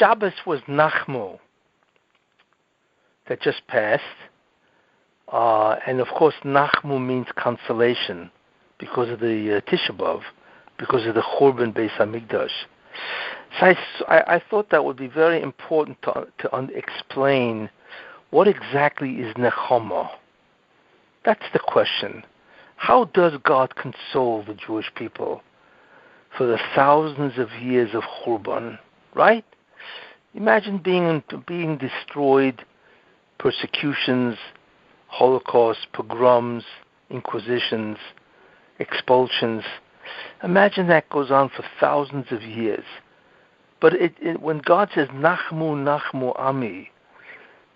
Shabbos was Nachamu that just passed. And of course, Nachamu means consolation because of the Tisha B'Av, because of the Churban Beis Hamikdash. So I thought that would be very important to explain what exactly is Nachamu. That's the question. How does God console the Jewish people for the thousands of years of Churban, right? Imagine being destroyed, persecutions, Holocaust, pogroms, inquisitions, expulsions. Imagine that goes on for thousands of years. But when God says, Nachamu, Nachamu, Ami,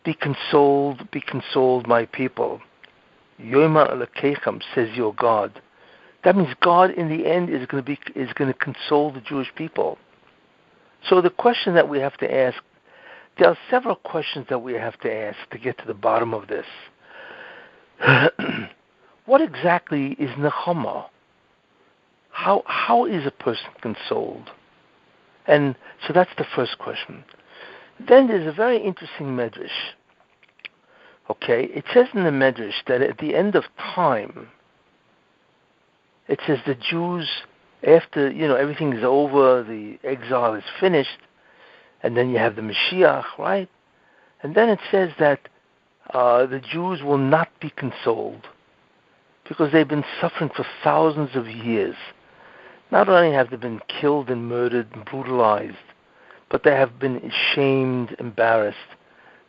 be consoled, my people. Yoma Elokechem, says your God. That means God, in the end, is going to console the Jewish people. So the question that we have to ask, there are several questions that we have to ask to get to the bottom of this. What exactly is Nachamu? How is a person consoled? And so that's the first question. Then there's a very interesting medrash. Okay, it says in the medrash that at the end of time, it says the Jews, after everything is over, the exile is finished, and then you have the Mashiach, right? And then it says that the Jews will not be consoled because they've been suffering for thousands of years. Not only have they been killed and murdered and brutalized, but they have been shamed, embarrassed.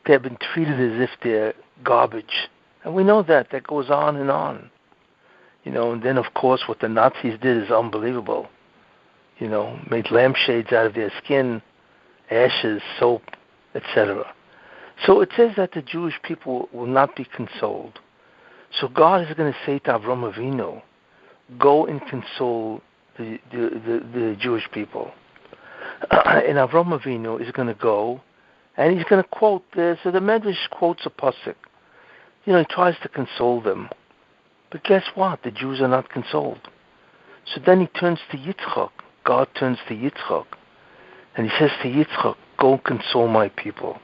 They have been treated as if they're garbage. And we know that goes on and on. And then of course what the Nazis did is unbelievable. Made lampshades out of their skin, ashes, soap, etc. So it says that the Jewish people will not be consoled. So God is going to say to Avram Avinu, go and console the Jewish people. And Avram Avinu is going to go, and he's going to quote this. So the Medrash quotes a pasuk. He tries to console them. But guess what? The Jews are not consoled. So then he turns to Yitzchak. God turns to Yitzchak. And he says to Yitzchak, go console my people.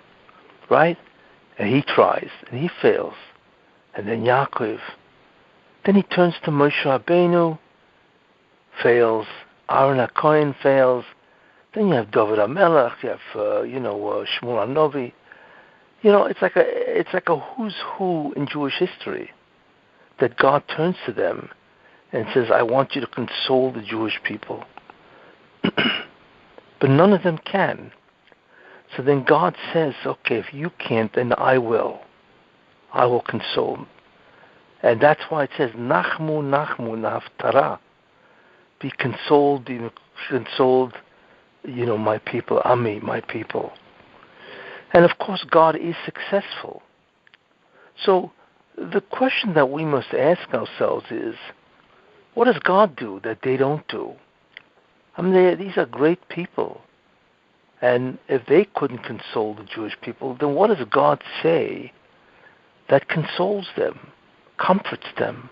Right? And he tries, and he fails. And then Yaakov. Then he turns to Moshe Rabbeinu, fails. Aaron HaKohen fails. Then you have David HaMelech, you have Shmuel HaNovi. It's like a who's who in Jewish history, that God turns to them and says, I want you to console the Jewish people. But none of them can. So then God says, okay, if you can't, then I will. I will console. And that's why it says, Nachamu, Nachamu, Nahaftara. Be consoled, my people, Ami, my people. And of course, God is successful. So the question that we must ask ourselves is, what does God do that they don't do? These are great people. And if they couldn't console the Jewish people, then what does God say that consoles them, comforts them?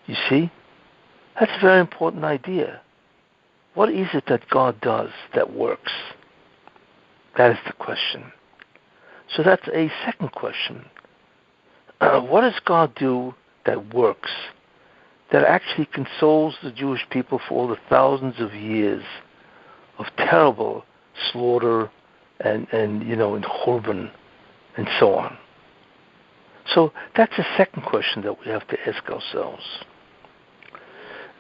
You see? That's a very important idea. What is it that God does that works? That is the question. So that's a second question. What does God do that works, that actually consoles the Jewish people for all the thousands of years of terrible slaughter and Churban and so on? So that's the second question that we have to ask ourselves.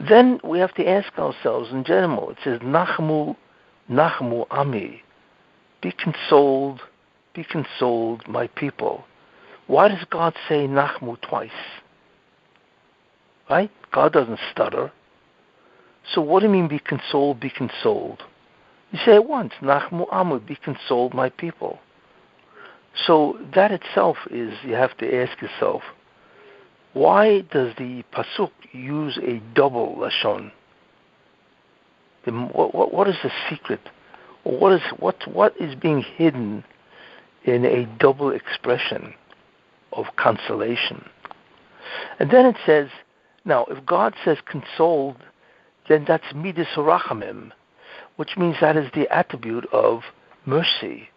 Then we have to ask ourselves in general. It says, Nachamu, Nachamu, Ami. Be consoled, my people. Why does God say Nachamu twice? Right? God doesn't stutter. So what do you mean be consoled, be consoled? You say it once, Nachamu, Ami, be consoled, my people. So that itself is, you have to ask yourself, why does the pasuk use a double lashon? What is the secret? Or what is being hidden in a double expression of consolation? And then it says, now if God says consoled, then that's midas harachamim, which means that is the attribute of mercy.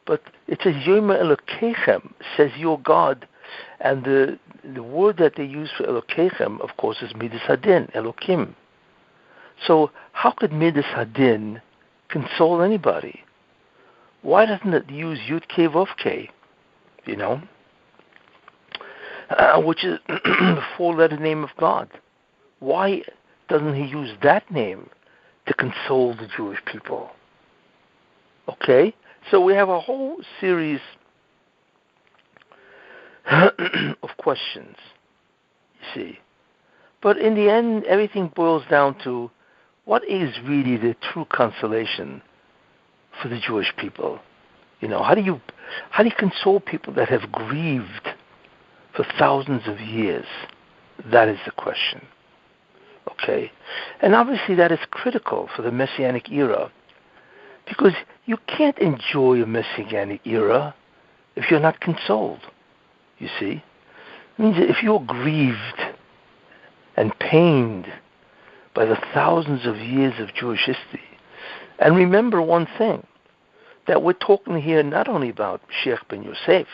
But it says, Yomer Elokechem, says your God. And the word that they use for Elokechem, of course, is Midas Hadin, Elokim. So how could Midas Hadin console anybody? Why doesn't it use Yud Kei Vav Kei, which is the four-letter name of God? Why doesn't he use that name to console the Jewish people? Okay, so we have a whole series of questions, you see. But in the end, everything boils down to what is really the true consolation for the Jewish people? How do you console people that have grieved for thousands of years? That is the question. Okay? And obviously that is critical for the Messianic era, because you can't enjoy a Messianic era if you're not consoled, you see. It means that if you're grieved and pained by the thousands of years of Jewish history, and remember one thing, that we're talking here not only about Mashiach ben Yosef,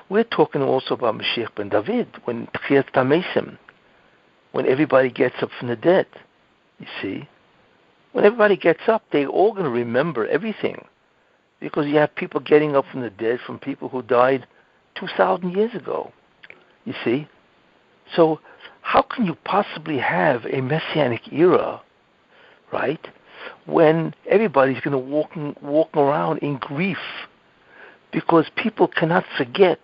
we're talking also about Mashiach ben David, when Tchiyat Tamesim, when everybody gets up from the dead, you see. When everybody gets up, they're all going to remember everything, because you have people getting up from the dead from people who died 2,000 years ago, you see. So how can you possibly have a Messianic era, right, when everybody's going to walk around in grief, because people cannot forget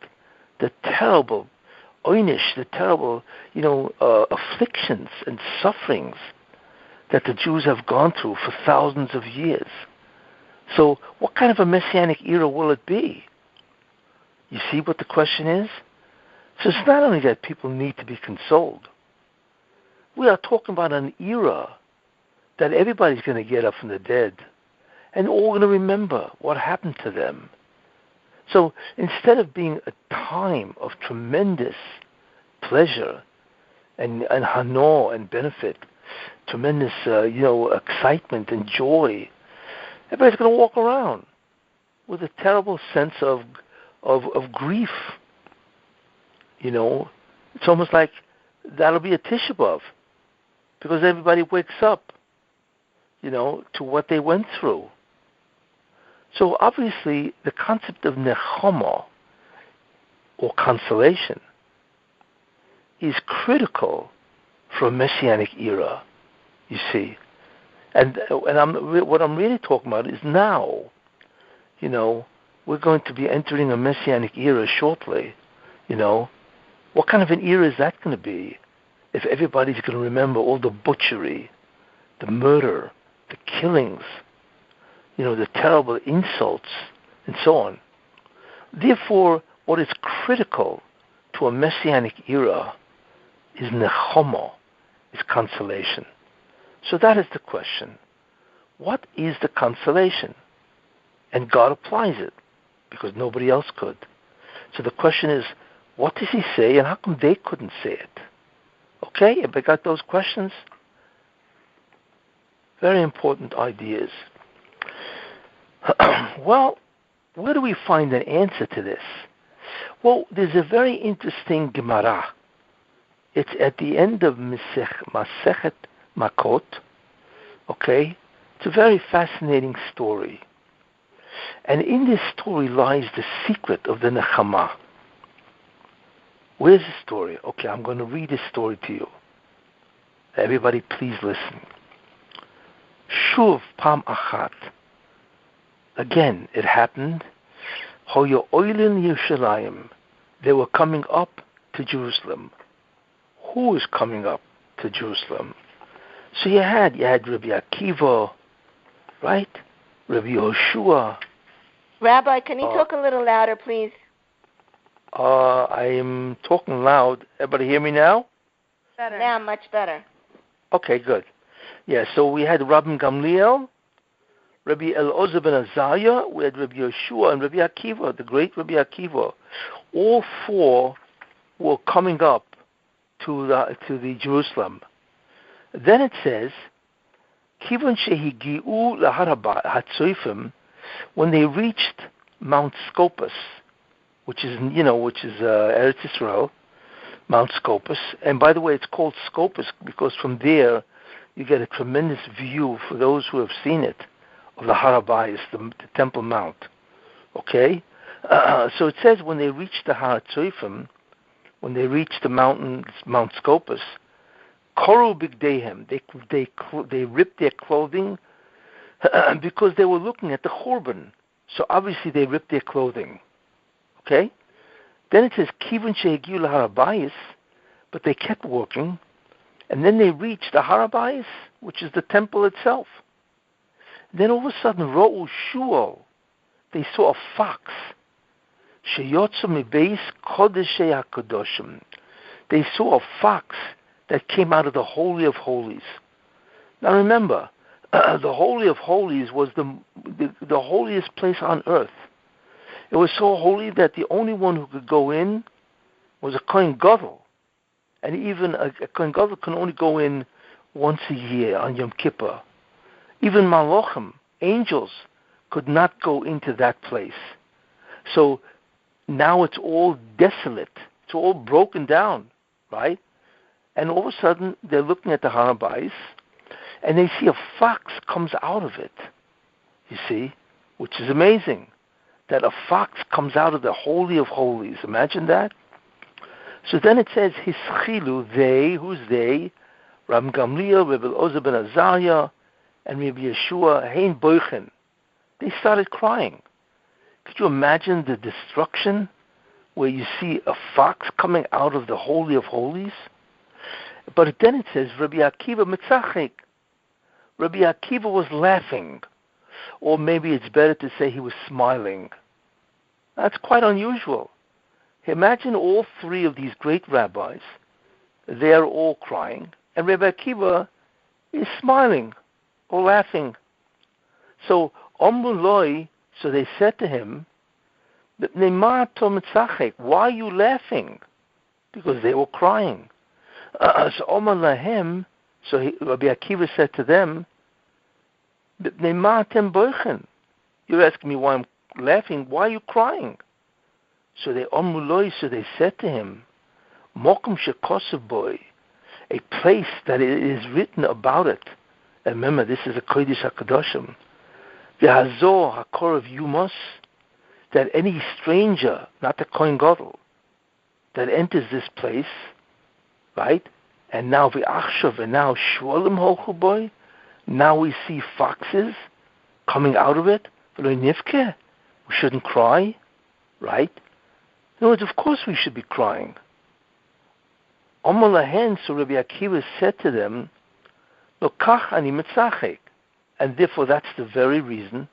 the terrible oynish, the terrible, afflictions and sufferings that the Jews have gone through for thousands of years. So what kind of a Messianic era will it be? You see what the question is? So it's not only that people need to be consoled. We are talking about an era that everybody's going to get up from the dead and all going to remember what happened to them. So instead of being a time of tremendous pleasure and hano and benefit, tremendous excitement and joy, everybody's going to walk around with a terrible sense of grief. It's almost like that'll be a Tisha B'Av, because everybody wakes up, to what they went through. So obviously, the concept of Nachamu, or consolation, is critical for a Messianic era, you see. And what I'm really talking about is now, we're going to be entering a Messianic era shortly, What kind of an era is that going to be if everybody's going to remember all the butchery, the murder, the killings, the terrible insults, and so on? Therefore, what is critical to a Messianic era is Nachamu, is consolation. So that is the question. What is the consolation? And God applies it, because nobody else could. So the question is, what does he say, and how come they couldn't say it? Okay, everybody got those questions? Very important ideas. Well, where do we find an answer to this? Well, there's a very interesting Gemara. It's at the end of Masechet Makot. Okay? It's a very fascinating story. And in this story lies the secret of the Nechama. Where's the story? Okay, I'm going to read this story to you. Everybody, please listen. Shuv Pam Achat. Again, it happened. Hoyo Oilin Yerushalayim. They were coming up to Jerusalem. Who is coming up to Jerusalem? So you had Rabbi Akiva, right? Rabbi Yoshua. Rabbi, can you talk a little louder, please? I am talking loud. Everybody hear me now? Better. Now, much better. Okay, good. Yeah, so we had Rabbi Gamliel, Rabbi Elazar ben Azariah, we had Rabbi Yoshua and Rabbi Akiva, the great Rabbi Akiva. All four were coming up to the Jerusalem. Then it says Kivon shehigiu laharabah, when they reached Mount Scopus, which is Eretz Israel, Mount Scopus. And by the way, it's called Scopus because from there you get a tremendous view, for those who have seen it, of the Harabayas, the Temple Mount. Okay? So it says when they reached the Har Tzoifim, when they reached the mountain, Mount Scopus, Koru Bigdehem, they ripped their clothing because they were looking at the Churban. So obviously they ripped their clothing. Okay? Then it says, Kivon shehigiu laharabayis, but they kept walking, and then they reached the Harabayis, which is the temple itself. Then all of a sudden, Ro'u Shuol, they saw a fox. Sheyotzu mibeis kodeshei hakodoshim. They saw a fox that came out of the Holy of Holies. Now remember, the Holy of Holies was the holiest place on earth. It was so holy that the only one who could go in was a Kohen Gadol. And even a Kohen Gadol can only go in once a year on Yom Kippur. Even Malachim, angels, could not go into that place. So now it's all desolate. It's all broken down, right? And all of a sudden, they're looking at the Harabayis, and they see a fox comes out of it, you see, which is amazing, that a fox comes out of the Holy of Holies. Imagine that. So then it says, Hischilu, they, who's they? Ram Gamliel, Rebbe Ozer ben Azariah, and Rabbi Yeshua, Hein Boichen. They started crying. Could you imagine the destruction where you see a fox coming out of the Holy of Holies? But then it says, Rabbi Akiva mitzachik. Rabbi Akiva was laughing. Or maybe it's better to say he was smiling. That's quite unusual. Imagine all three of these great rabbis. They're all crying. And Rabbi Akiva is smiling or laughing. So, Omruloi, so they said to him, why are you laughing? Because they were crying. So Omar Lahem, Rabbi Akiva said to them, you're asking me why I'm laughing. Why are you crying? So they said to him, Mokum shekosav boy, a place that it is written about it. And remember, this is a Kodesh HaKadoshim. V'hazor hakorav yumos, that any stranger, not the Kohen Gadol, that enters this place, right? And now v'achshav, and now shvolim holchu boy, now we see foxes coming out of it. We shouldn't cry, right? In other words, of course we should be crying. Omalahen, so Rabbi Akiva said to them, Lokach ani mitzachek, and therefore that's the very reason.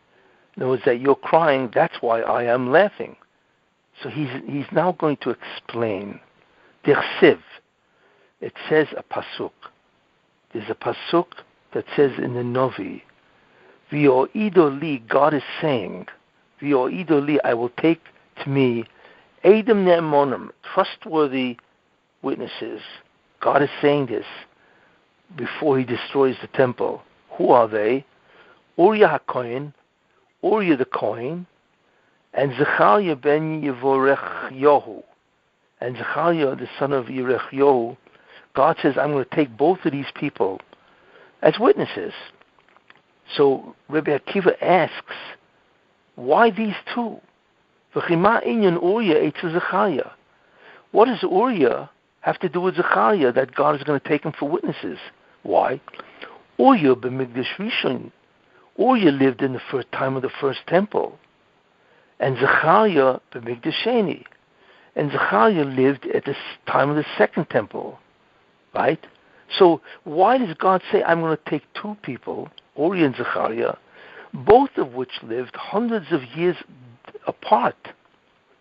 In other words, that you're crying. That's why I am laughing. So he's now going to explain. Dersiv. It says a pasuk. There's a pasuk that says in the Novi, V'yo'ido li, God is saying, V'yo'ido li, I will take to me Edom ne'emonim, trustworthy witnesses. God is saying this before he destroys the temple. Who are they? Uriah HaKohen, Uriah the Kohen, and Zechariah ben Yevorech Yohu. And Zechariah, the son of Yerech Yohu, God says, I'm going to take both of these people as witnesses. So Rabbi Akiva asks, why these two? What does Uriah have to do with Zechariah that God is going to take him for witnesses? Why? Uriah b'migdash rishon. Uriah lived in the first time of the first temple. And Zechariah b'migdash sheni. And Zechariah lived at the time of the second temple. Right? So why does God say, I'm going to take two people, Uriah and Zechariah, both of which lived hundreds of years apart?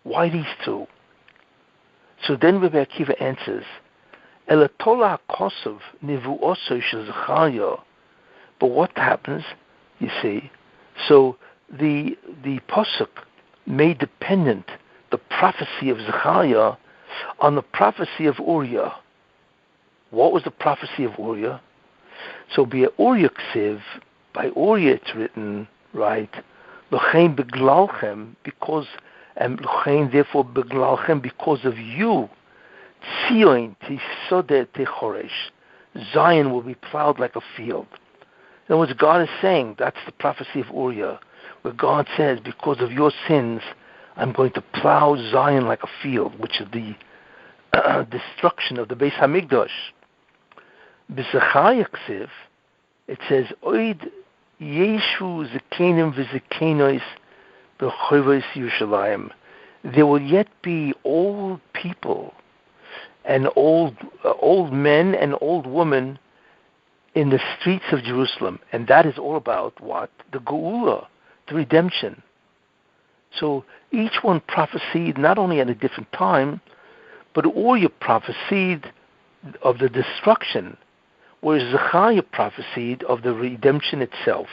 Why these two? So then Rabbi Akiva answers, Elatola HaKosov Nivu'oso Shel Zechariah. But what happens, you see, so the Pasuk made dependent the prophecy of Zechariah on the prophecy of Uriah. What was the prophecy of Uriah? So by Uriah Ksiv, by Uriah it's written, right? L'chein beglalchem, because, and l'chein therefore beglalchem, because of you. Tzion tisodeh techoresh. Zion will be plowed like a field. In other words, God is saying, that's the prophecy of Uriah, where God says, because of your sins, I'm going to plow Zion like a field, which is the destruction of the Beis Hamikdash. B'Zechariah Ksiv, it says, Oid Yeshu Zekenim v'Zekenois b'Chovos Yerushalayim. There will yet be old people and old men and old women in the streets of Jerusalem. And that is all about what? The Geula, the redemption. So each one prophesied not only at a different time, but Uriah prophesied of the destruction, whereas Zechariah prophesied of the redemption itself.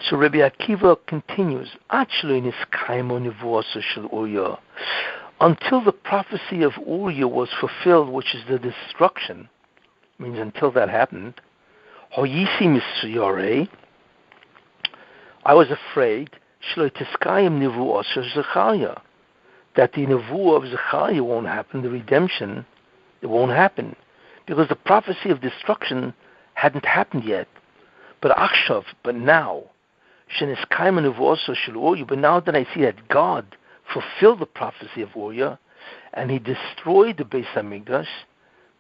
So Rabbi Akiva continues, until the prophecy of Uriah was fulfilled, which is the destruction, means until that happened, I was afraid that the nevuah of Zechariah won't happen, the redemption, it won't happen, because the prophecy of destruction hadn't happened yet. But now, but now that I see that God fulfilled the prophecy of Uriah, and he destroyed the Beis Hamikdash,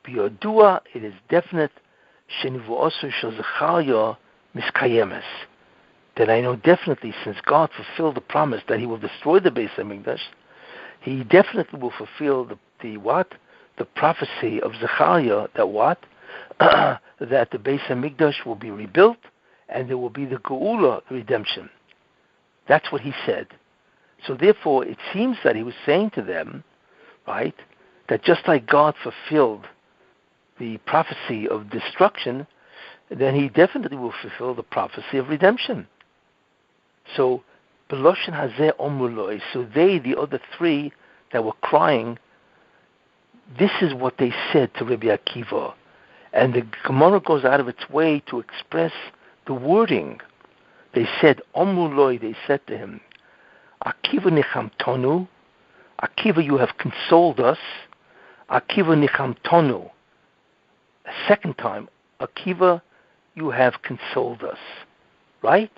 biyodua, it is definite, that I know definitely, since God fulfilled the promise that he will destroy the Beis Hamikdash, he definitely will fulfill the what? The prophecy of Zechariah that what? That the Beis Hamikdash will be rebuilt and there will be the Geula, the redemption. That's what he said. So therefore, it seems that he was saying to them, right, that just like God fulfilled the prophecy of destruction, then he definitely will fulfill the prophecy of redemption. So, Beloshen Hazeh Omuloi, so they, the other three that were crying, this is what they said to Rabbi Akiva. And the Gemara goes out of its way to express the wording. They said, Omuloi, they said to him, Akiva Nichamtonu, Akiva, you have consoled us. Akiva Nichamtonu. A second time, Akiva, you have consoled us. Right?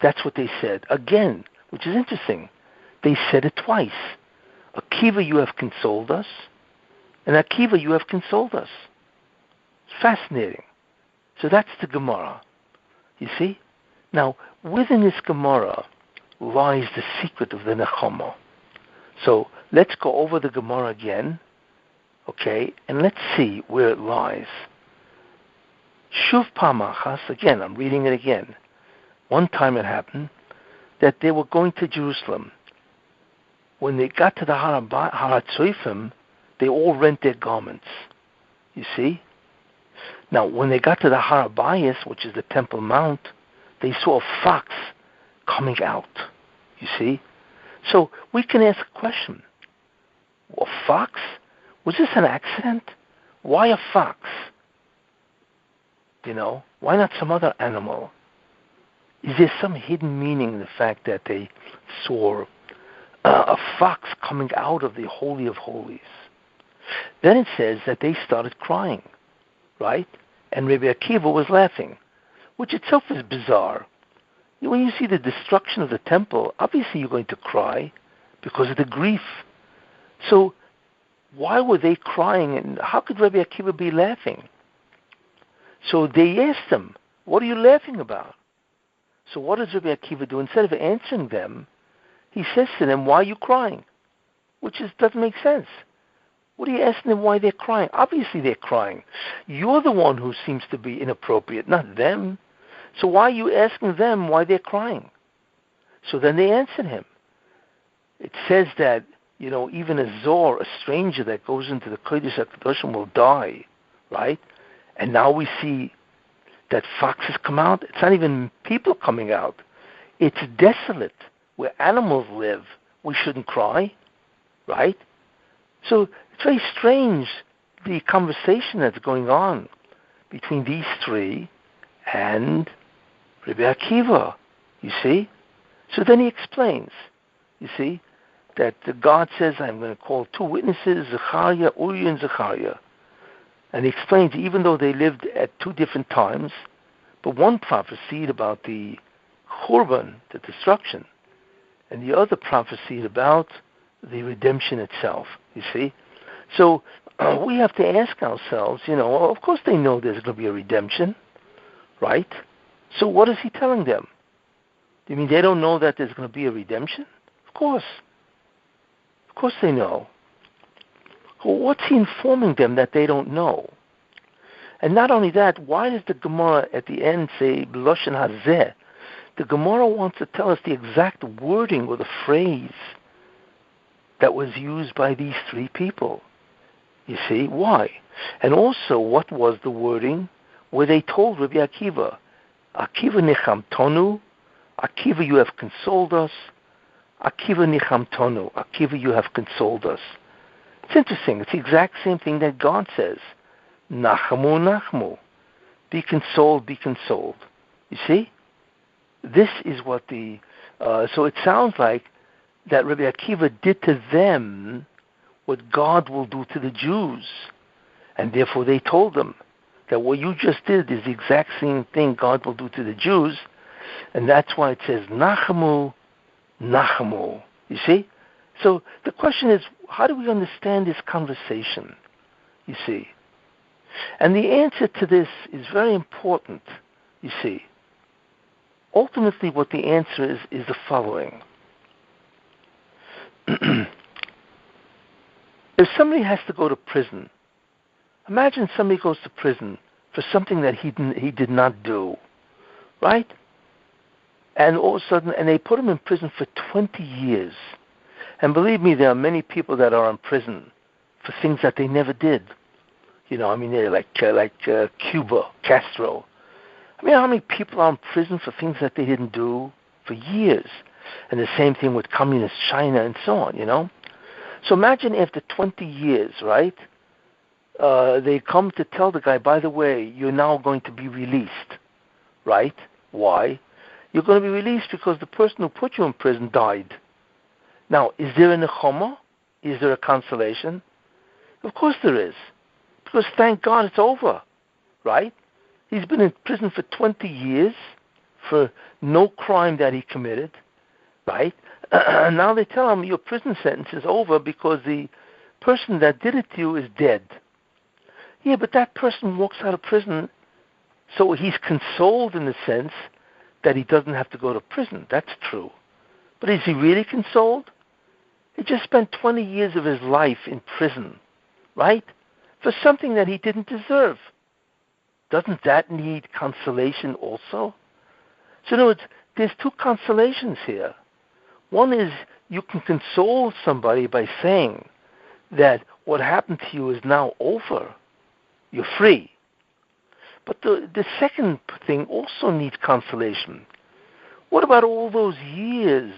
That's what they said. Again, which is interesting. They said it twice. Akiva, you have consoled us. And Akiva, you have consoled us. It's fascinating. So that's the Gemara. You see? Now, within this Gemara lies the secret of the Nachamu. So let's go over the Gemara again, okay, and let's see where it lies. Shuv Pamachas, again, I'm reading it again. One time it happened that they were going to Jerusalem. When they got to the Har HaTzoifim, they all rent their garments. You see? Now, when they got to the Har HaBayis, which is the Temple Mount, they saw a fox coming out. You see? So we can ask a question. A fox? Was this an accident? Why a fox? You know, why not some other animal? Is there some hidden meaning in the fact that they saw a fox coming out of the Holy of Holies? Then it says that they started crying, right? And Rabbi Akiva was laughing, which itself is bizarre. When you see the destruction of the temple, obviously you're going to cry because of the grief. So why were they crying, and how could Rabbi Akiva be laughing? So they asked him, what are you laughing about? So what does Rabbi Akiva do? Instead of answering them, he says to them, why are you crying? Which doesn't make sense. What are you asking them why they're crying? Obviously they're crying. You're the one who seems to be inappropriate, not them. So why are you asking them why they're crying? So then they answered him. It says that, even a Zor, a stranger that goes into the Kodesh HaKadoshim will die, right? And now we see that foxes come out. It's not even people coming out. It's desolate. Where animals live, we shouldn't cry, right? So it's very strange, the conversation that's going on between these three and Rabbi Akiva, you see? So then he explains, you see, that God says, I'm going to call two witnesses, Zechariah, Uri and Zechariah. And he explains, even though they lived at two different times, but one prophesied about the Churban, the destruction, and the other prophesied about the redemption itself, you see? So we have to ask ourselves, of course they know there's going to be a redemption, right? So what is he telling them? Do you mean they don't know that there's going to be a redemption? Of course. Of course they know. Well, what's he informing them that they don't know? And not only that, why does the Gemara at the end say, B'loshen hazeh? The Gemara wants to tell us the exact wording or the phrase that was used by these three people. You see, why? And also, what was the wording where they told Rabbi Akiva, Akiva nichamtonu, Akiva, you have consoled us, Akiva nichamtonu, Akiva, you have consoled us. It's interesting. It's the exact same thing that God says. Nachamu, Nachamu. Be consoled, be consoled. You see? This is what so it sounds like that Rabbi Akiva did to them what God will do to the Jews. And therefore they told them that what you just did is the exact same thing God will do to the Jews. And that's why it says, Nachamu, Nachamu. You see? So the question is, how do we understand this conversation? You see? And the answer to this is very important, you see. Ultimately, what the answer is the following. If somebody has to go to prison, imagine somebody goes to prison for something that he did not do, right? And all of a sudden, and they put him in prison for 20 years. And believe me, there are many people that are in prison for things that they never did. They're like Cuba, Castro. How many people are in prison for things that they didn't do for years? And the same thing with communist China and so on, So imagine after 20 years, right, they come to tell the guy, by the way, you're now going to be released, right? Why? You're going to be released because the person who put you in prison died. Now, is there a Nachamu? Is there a consolation? Of course there is. Because thank God it's over, right? He's been in prison for 20 years for no crime that he committed, right? And now they tell him your prison sentence is over because the person that did it to you is dead. Yeah, but that person walks out of prison, so he's consoled in the sense that he doesn't have to go to prison. That's true. But is he really consoled? He just spent 20 years of his life in prison, right? For something that he didn't deserve. Doesn't that need consolation also? So in other words, there's two consolations here. One is you can console somebody by saying that what happened to you is now over. You're free. But the second thing also needs consolation. What about all those years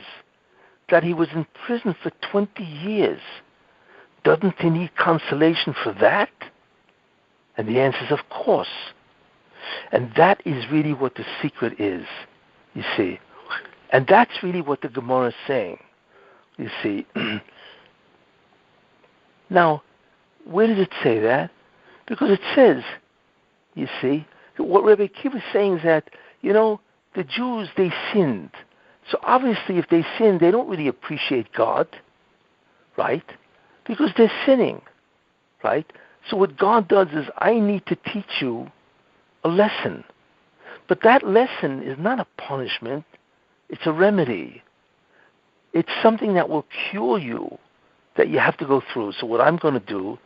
that he was in prison for 20 years? Doesn't he need consolation for that? And the answer is, of course. And that is really what the secret is, you see. And that's really what the Gemara is saying, you see. Now, where does it say that? Because it says, you see, what Rabbi Akiva is saying is that, the Jews, they sinned. So obviously if they sin, they don't really appreciate God, right? Because they're sinning, right? So what God does is, I need to teach you a lesson. But that lesson is not a punishment. It's a remedy. It's something that will cure you, that you have to go through. So what I'm going to do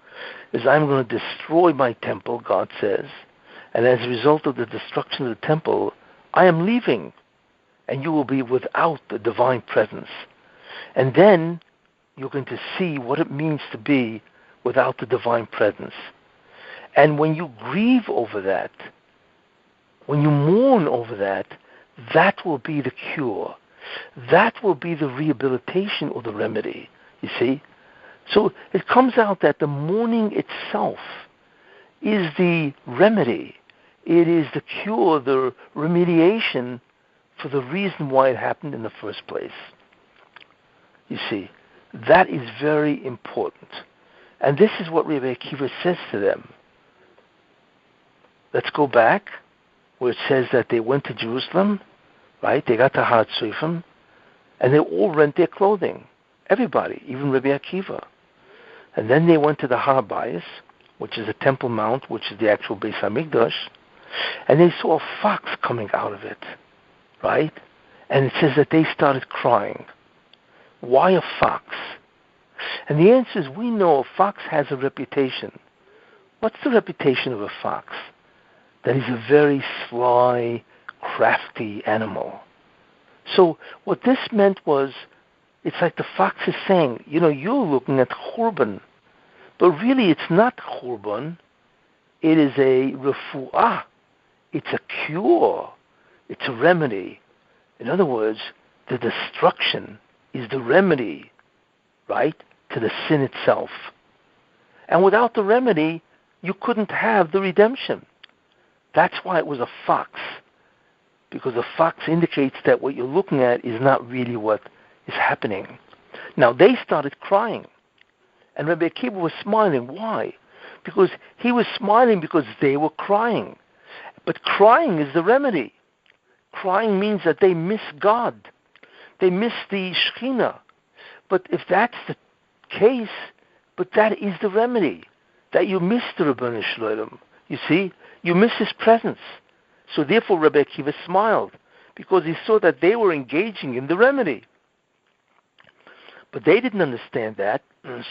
is I'm going to destroy my temple, God says, and as a result of the destruction of the temple, I am leaving, and you will be without the divine presence. And then you're going to see what it means to be without the divine presence. And when you grieve over that, when you mourn over that, that will be the cure. That will be the rehabilitation or the remedy, you see. So it comes out that the mourning itself is the remedy. It is the cure, the remediation for the reason why it happened in the first place. You see, that is very important. And this is what Rabbi Akiva says to them. Let's go back where it says that they went to Jerusalem, right? They got to Har Tzufim, and they all rent their clothing. Everybody, even Rabbi Akiva. And then they went to the Har Bayis, which is the Temple Mount, which is the actual Beis HaMikdash, and they saw a fox coming out of it, right? And it says that they started crying. Why a fox? And the answer is, we know a fox has a reputation. What's the reputation of a fox? That he's a very sly, crafty animal. So what this meant was, it's like the fox is saying, you're looking at Churban, but really it's not Churban. It is a refuah. It's a cure. It's a remedy. In other words, the destruction is the remedy, right, to the sin itself. And without the remedy, you couldn't have the redemption. That's why it was a fox, because a fox indicates that what you're looking at is not really what is happening. Now, they started crying, and Rabbi Akiva was smiling. Why? Because he was smiling because they were crying. But crying is the remedy. Crying means that they miss God. They miss the Shekhinah. But if that's the case, but that is the remedy, that you miss the Ribono Shel Olam. You see? You miss his presence. So therefore Rabbi Akiva smiled, because he saw that they were engaging in the remedy. But they didn't understand that,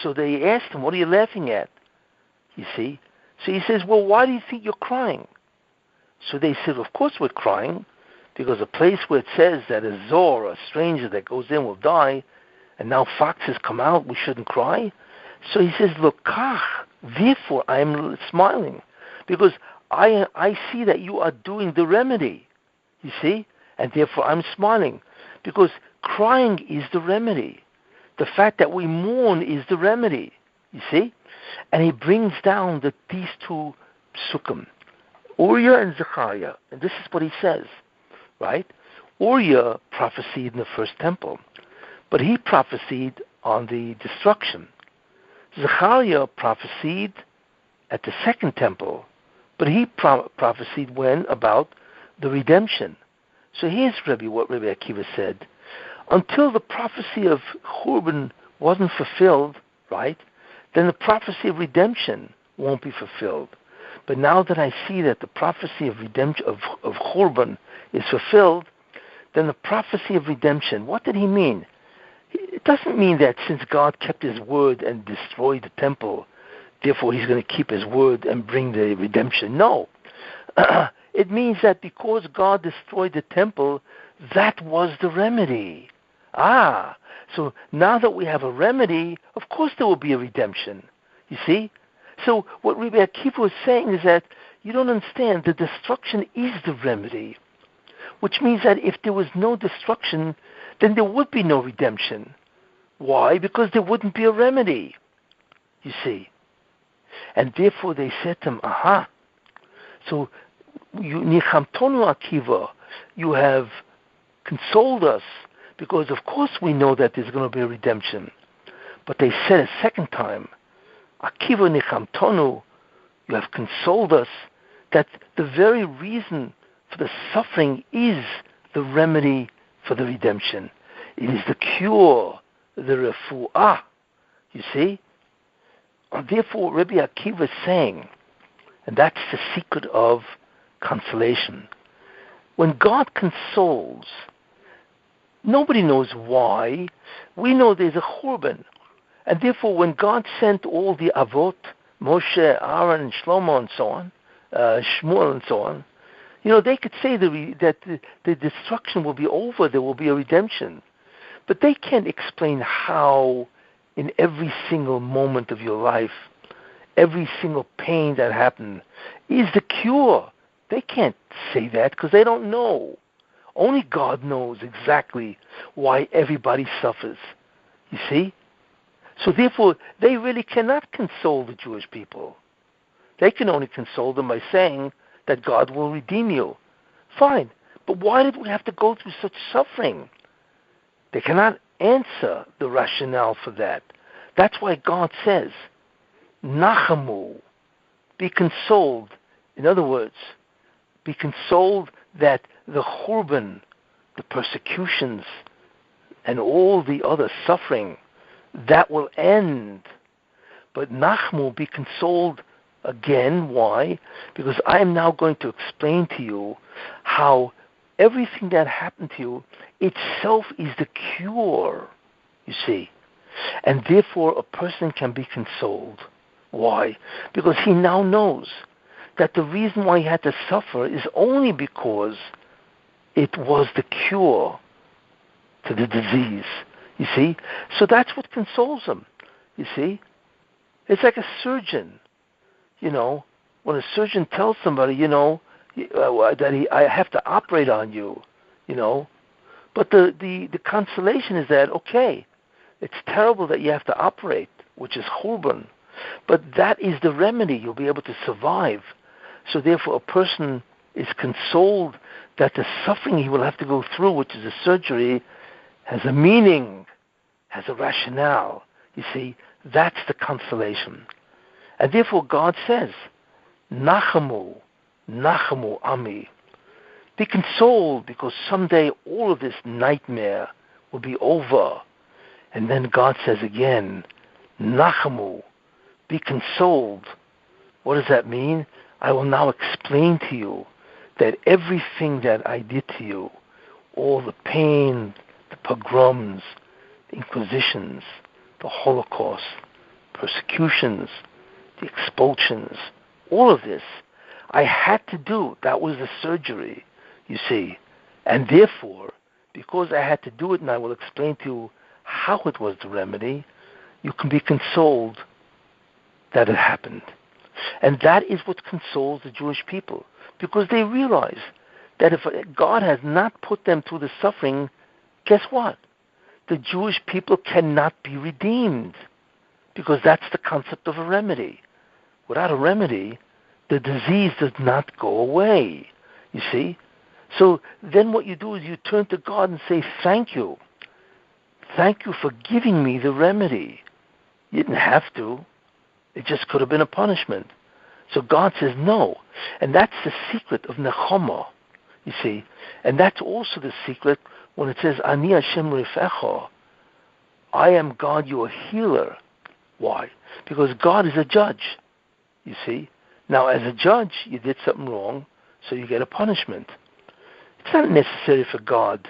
so they asked him, what are you laughing at? You see? So he says, well, why do you think you're crying? So they said, of course we're crying, because a place where it says that a zor, a stranger that goes in will die, and now foxes come out, we shouldn't cry? So he says, look, kach, therefore I am smiling, because I see that you are doing the remedy, you see? And therefore I'm smiling, because crying is the remedy. The fact that we mourn is the remedy, you see? And he brings down these two psukim, Uriah and Zechariah, and this is what he says, right? Uriah prophesied in the first temple, but he prophesied on the destruction. Zechariah prophesied at the second temple, but he prophesied when? About the redemption. So here's what Rabbi Akiva said. Until the prophecy of Churban wasn't fulfilled, right, then the prophecy of redemption won't be fulfilled. But now that I see that the prophecy of redemption of Churban is fulfilled, then the prophecy of redemption, what did he mean? It doesn't mean that since God kept his word and destroyed the temple, therefore he's going to keep his word and bring the redemption. No. It means that because God destroyed the temple, that was the remedy. So now that we have a remedy, of course there will be a redemption. You see? So what Rabbi Akiva was saying is that you don't understand, the destruction is the remedy, which means that if there was no destruction, then there would be no redemption. Why? Because there wouldn't be a remedy, you see. And therefore they said to him, so you, Nichamtonu Akiva, you have consoled us, because of course we know that there's going to be a redemption. But they said a second time, Akiva Nichamtonu, you have consoled us, that the very reason for the suffering is the remedy for the redemption. It is the cure, the refuah, you see? And therefore Rabbi Akiva is saying, and that's the secret of consolation. When God consoles, nobody knows why. We know there's a Churban. And therefore, when God sent all the Avot, Moshe, Aaron, and Shlomo, and so on, Shmuel, and so on, they could say that the destruction will be over, there will be a redemption. But they can't explain how, in every single moment of your life, every single pain that happened is the cure. They can't say that because they don't know. Only God knows exactly why everybody suffers. You see? So therefore, they really cannot console the Jewish people. They can only console them by saying that God will redeem you. Fine. But why did we have to go through such suffering? They cannot answer the rationale for that. That's why God says, Nachamu, be consoled. In other words, be consoled that the churban, the persecutions, and all the other suffering, that will end. But Nachamu, be consoled again. Why? Because I am now going to explain to you how everything that happened to you itself is the cure, you see. And therefore a person can be consoled. Why? Because he now knows that the reason why he had to suffer is only because it was the cure to the disease, you see. So that's what consoles him, you see. It's like a surgeon, when a surgeon tells somebody, that I have to operate on you, But the consolation is that, okay, it's terrible that you have to operate, which is churban, but that is the remedy. You'll be able to survive. So therefore a person is consoled that the suffering he will have to go through, which is a surgery, has a meaning, has a rationale. You see, that's the consolation. And therefore God says, Nachamu, Nachamu Ami. Be consoled because someday all of this nightmare will be over. And then God says again, Nachamu, be consoled. What does that mean? I will now explain to you that everything that I did to you, all the pain, the pogroms, the inquisitions, the Holocaust, persecutions, the expulsions, all of this, I had to do. That was the surgery, you see. And therefore, because I had to do it, and I will explain to you how it was the remedy, you can be consoled that it happened. And that is what consoles the Jewish people, because they realize that if God has not put them through the suffering, guess what? The Jewish people cannot be redeemed, because that's the concept of a remedy. Without a remedy, the disease does not go away, you see? So then what you do is you turn to God and say, thank you. Thank you for giving me the remedy. You didn't have to. It just could have been a punishment. So God says no. And that's the secret of Nachamu, you see. And that's also the secret when it says, Ani Hashem Rifecha. I am God, your healer. Why? Because God is a judge, you see. Now, as a judge, you did something wrong, so you get a punishment. It's not necessary for God,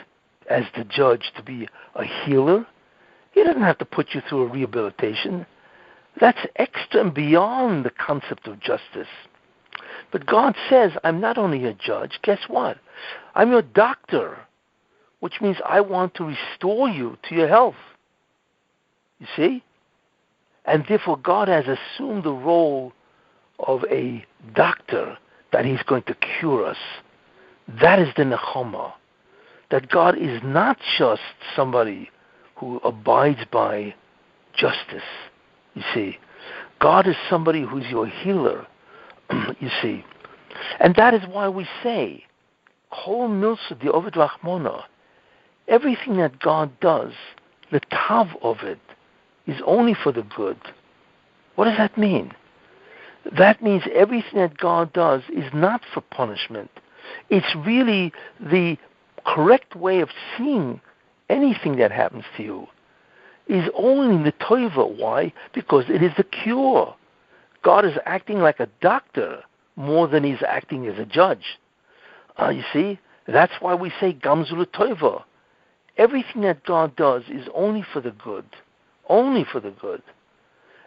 as the judge, to be a healer. He doesn't have to put you through a rehabilitation. That's extra and beyond the concept of justice. But God says, I'm not only a judge, guess what? I'm your doctor, which means I want to restore you to your health. You see? And therefore God has assumed the role of a doctor, that he's going to cure us. That is the Nachamu. That God is not just somebody who abides by justice, you see. God is somebody who's your healer, you see. And that is why we say, Kol milsa di Ovid Rachmona, everything that God does, the tav of it, is only for the good. What does that mean? That means everything that God does is not for punishment. It's really the correct way of seeing anything that happens to you is only the toiva. Why? Because it is the cure. God is acting like a doctor more than he's acting as a judge. You see? That's why we say gamzul toiva. Everything that God does is only for the good. Only for the good.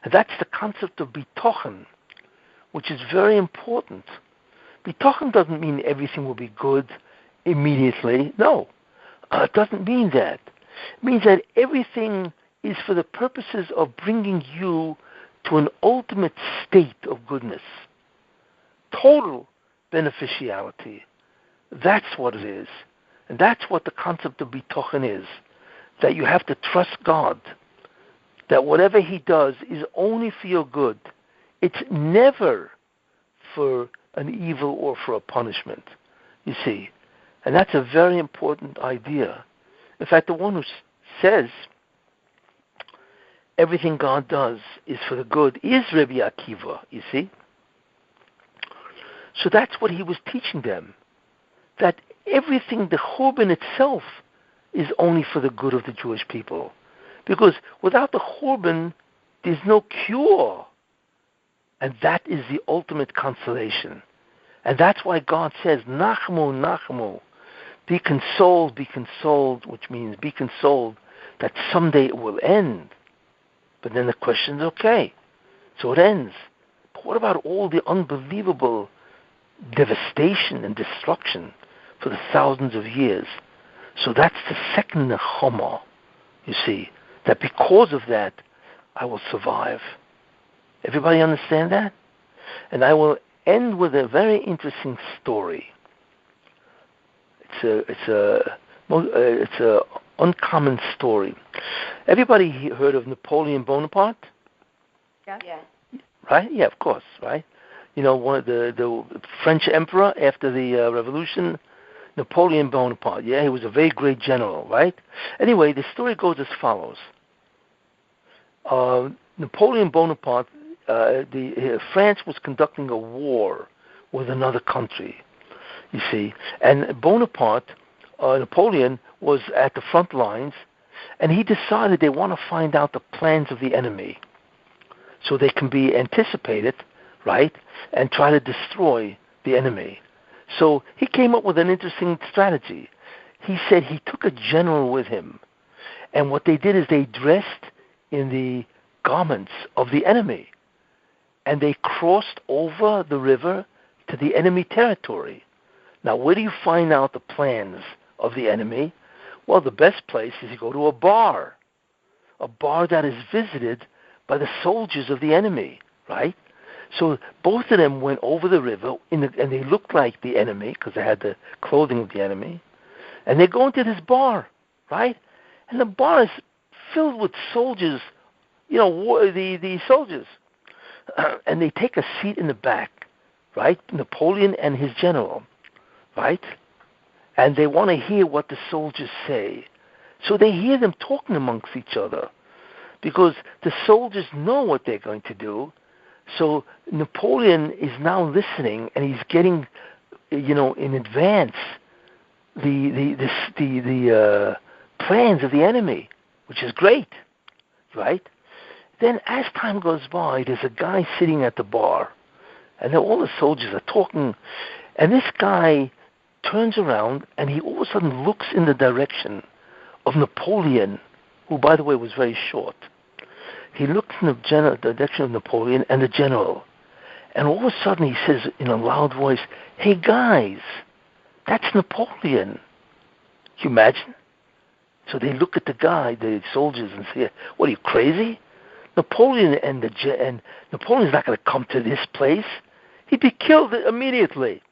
And that's the concept of bitochen, which is very important. Bitochen doesn't mean everything will be good immediately. No, it doesn't mean that. It means that everything is for the purposes of bringing you to an ultimate state of goodness. Total beneficiality. That's what it is. And that's what the concept of bitochen is. That you have to trust God. That whatever he does is only for your good. It's never for an evil or for a punishment. You see, and that's a very important idea. In fact, the one who says everything God does is for the good is Rabbi Akiva, you see. So that's what he was teaching them, that everything, the Churban itself, is only for the good of the Jewish people. Because without the Churban, there's no cure. And that is the ultimate consolation. And that's why God says, Nachamu, Nachamu, be consoled, which means be consoled that someday it will end. But then the question is, okay, so it ends. But what about all the unbelievable devastation and destruction for the thousands of years? So that's the second Nachamu, you see, that because of that, I will survive. Everybody understand that? And I will end with a very interesting story. It's a uncommon story. Everybody heard of Napoleon Bonaparte? Yeah. Right? Yeah, of course, right? You know, one of the French emperor after the revolution, Napoleon Bonaparte. Yeah, he was a very great general, right? Anyway, the story goes as follows. Napoleon Bonaparte, France was conducting a war with another country, you see. And Bonaparte, Napoleon, was at the front lines, and he decided they want to find out the plans of the enemy so they can be anticipated, right, and try to destroy the enemy. So he came up with an interesting strategy. He said he took a general with him, and what they did is they dressed in the garments of the enemy, and they crossed over the river to the enemy territory. Now, where do you find out the plans of the enemy? Well, the best place is you go to a bar that is visited by the soldiers of the enemy, right? So both of them went over the river, and they looked like the enemy because they had the clothing of the enemy, and they go into this bar, right? And the bar is filled with soldiers, you know, the soldiers. And they take a seat in the back, right? Napoleon and his general, right? And they want to hear what the soldiers say. So they hear them talking amongst each other because the soldiers know what they're going to do. So Napoleon is now listening, and he's getting, you know, in advance the plans of the enemy, which is great, right? Then as time goes by, there's a guy sitting at the bar, and then all the soldiers are talking, and this guy turns around, and he all of a sudden looks in the direction of Napoleon, who, by the way, was very short. He looks in the direction of Napoleon and the general, and all of a sudden he says in a loud voice, "Hey guys, that's Napoleon." Can you imagine? So they look at the guy, the soldiers, and say, "What, are you crazy? Napoleon and Napoleon's not going to come to this place. He'd be killed immediately."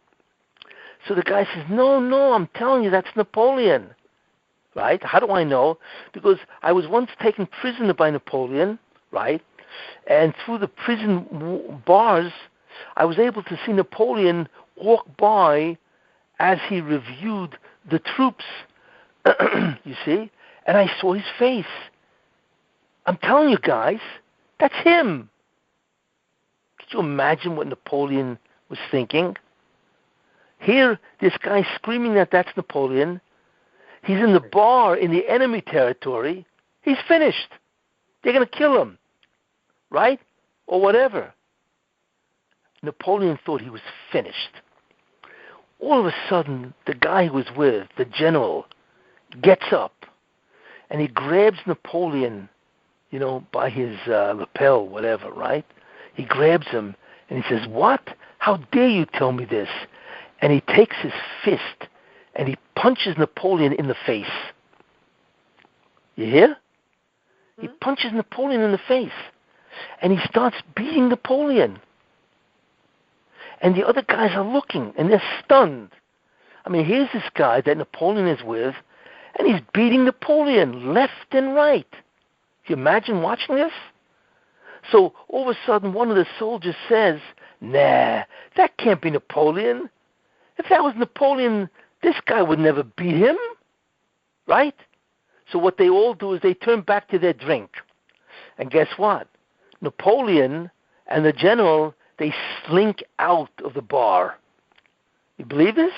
So the guy says, No, I'm telling you, that's Napoleon. Right? How do I know? Because I was once taken prisoner by Napoleon, right? And through the prison bars, I was able to see Napoleon walk by as he reviewed the troops, you see? And I saw his face. I'm telling you guys, that's him. Could you imagine what Napoleon was thinking? Here, this guy screaming that that's Napoleon. He's in the bar in the enemy territory. He's finished. They're going to kill him, right? Or whatever. Napoleon thought he was finished. All of a sudden, the guy he was with, the general, gets up, and he grabs Napoleon, you know, by his lapel, whatever, right? He grabs him, and he says, "What? How dare you tell me this?" And he takes his fist, and he punches Napoleon in the face. You hear? Mm-hmm. He punches Napoleon in the face, and he starts beating Napoleon. And the other guys are looking, and they're stunned. I mean, here's this guy that Napoleon is with, and he's beating Napoleon left and right. Can you imagine watching this? So all of a sudden, one of the soldiers says, Nah, that can't be Napoleon. If that was Napoleon, this guy would never beat him, right? So what they all do is they turn back to their drink. And guess what? Napoleon and the general, they slink out of the bar. You believe this?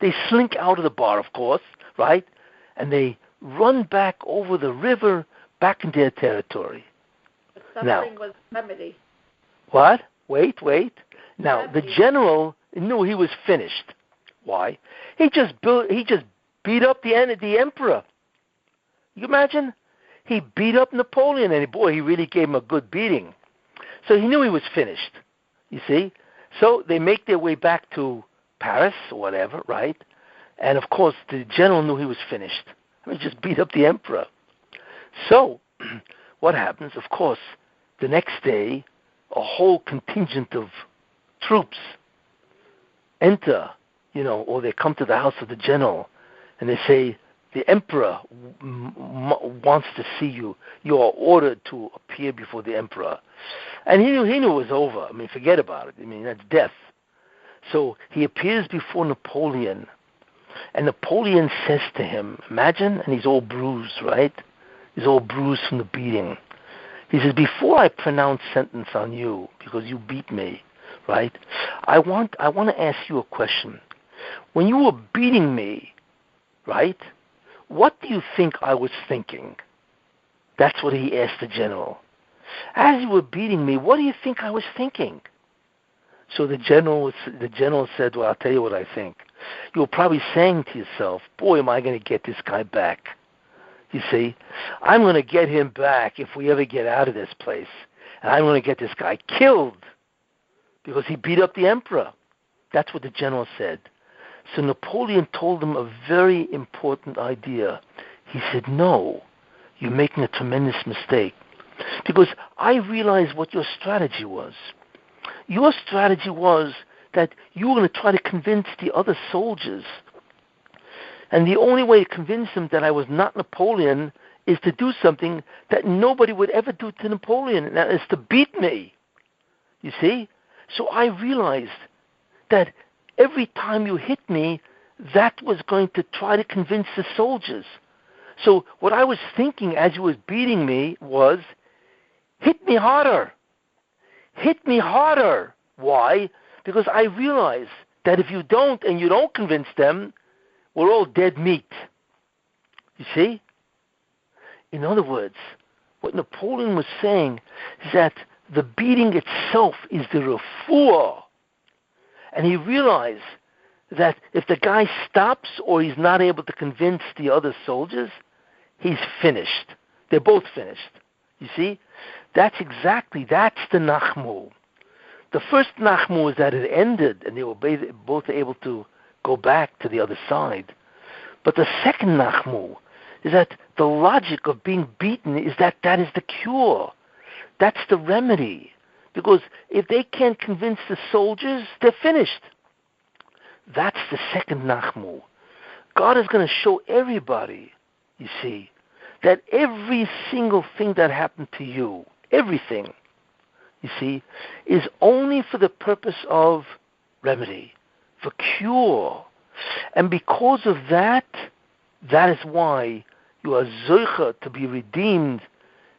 They slink out of the bar, of course, right? And they run back over the river back into their territory. But suffering was remedy. What? Wait. Now, the general knew he was finished. Why? He just beat up the emperor. You imagine? He beat up Napoleon, and boy, he really gave him a good beating. So he knew he was finished, you see? So they make their way back to Paris or whatever, right? And of course, the general knew he was finished. I mean, he just beat up the emperor. So what happens? Of course, the next day, a whole contingent of troops enter, or they come to the house of the general, and they say, the emperor wants to see you. You are ordered to appear before the emperor. And he knew it was over. I mean, forget about it. I mean, that's death. So he appears before Napoleon, and Napoleon says to him, imagine, and he's all bruised, right? He's all bruised from the beating. He says, before I pronounce sentence on you, because you beat me, right, I want to ask you a question. When you were beating me, right, what do you think I was thinking? That's what he asked the general. As you were beating me, what do you think I was thinking? So the general said, well, I'll tell you what I think. You were probably saying to yourself, boy, am I going to get this guy back. You see, I'm going to get him back if we ever get out of this place. And I'm going to get this guy killed because he beat up the emperor. That's what the general said. So Napoleon told him a very important idea. He said, no, you're making a tremendous mistake. Because I realized what your strategy was. Your strategy was that you were going to try to convince the other soldiers. And the only way to convince them that I was not Napoleon is to do something that nobody would ever do to Napoleon, and that is to beat me. You see? So I realized that every time you hit me, that was going to try to convince the soldiers. So what I was thinking as you was beating me was, hit me harder. Hit me harder. Why? Because I realized that if you don't and you don't convince them, we're all dead meat. You see? In other words, what Napoleon was saying is that the beating itself is the refuah. And he realized that if the guy stops or he's not able to convince the other soldiers, he's finished. They're both finished. You see? That's the Nachamu. The first Nachamu is that it ended and they were both able to go back to the other side. But the second Nachamu is that the logic of being beaten is that is the cure. That's the remedy. Because if they can't convince the soldiers, they're finished. That's the second Nachamu. God is going to show everybody, you see, that every single thing that happened to you, everything, you see, is only for the purpose of remedy, for cure. And because of that is why you are zoicha to be redeemed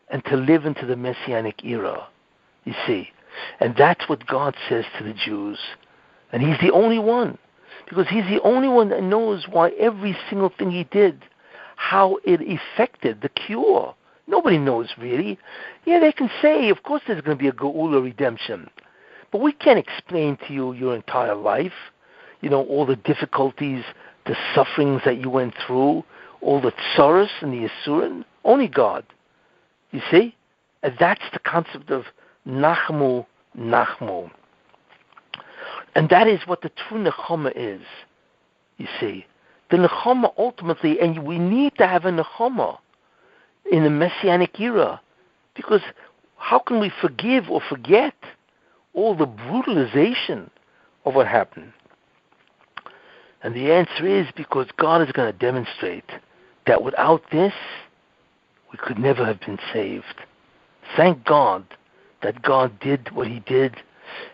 and to live into the messianic era. You see, and that's what God says to the Jews. And he's the only one, because he's the only one that knows why every single thing he did, how it affected the cure. Nobody knows really. Yeah, they can say, of course there's going to be a Geula redemption. But we can't explain to you your entire life, all the difficulties, the sufferings that you went through, all the tsaros and the isurin. Only God. You see? And that's the concept of Nachamu. And that is what the true Nechama is, you see. The Nechama ultimately, and we need to have a Nechama in the Messianic era, because how can we forgive or forget all the brutalization of what happened? And the answer is because God is going to demonstrate that without this, we could never have been saved. Thank God that God did what he did,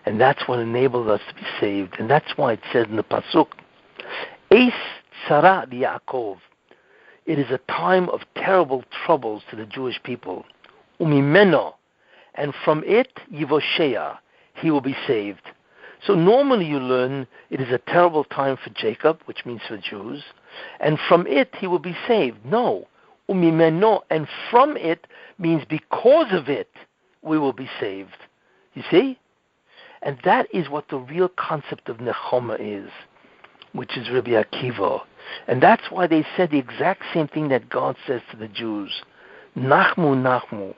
And that's what enabled us to be saved. And that's why it says in the Pasuk, Eis tzara liYaakov. It is a time of terrible troubles to the Jewish people. Umimeno, and from it, Yivosheya, he will be saved. So normally you learn it is a terrible time for Jacob, which means for Jews, and from it he will be saved. No, Umimeno, and from it means because of it we will be saved. You see? And that is what the real concept of Nechama is, which is Rabbi Akiva. And that's why they said the exact same thing that God says to the Jews. Nachamu, Nachamu.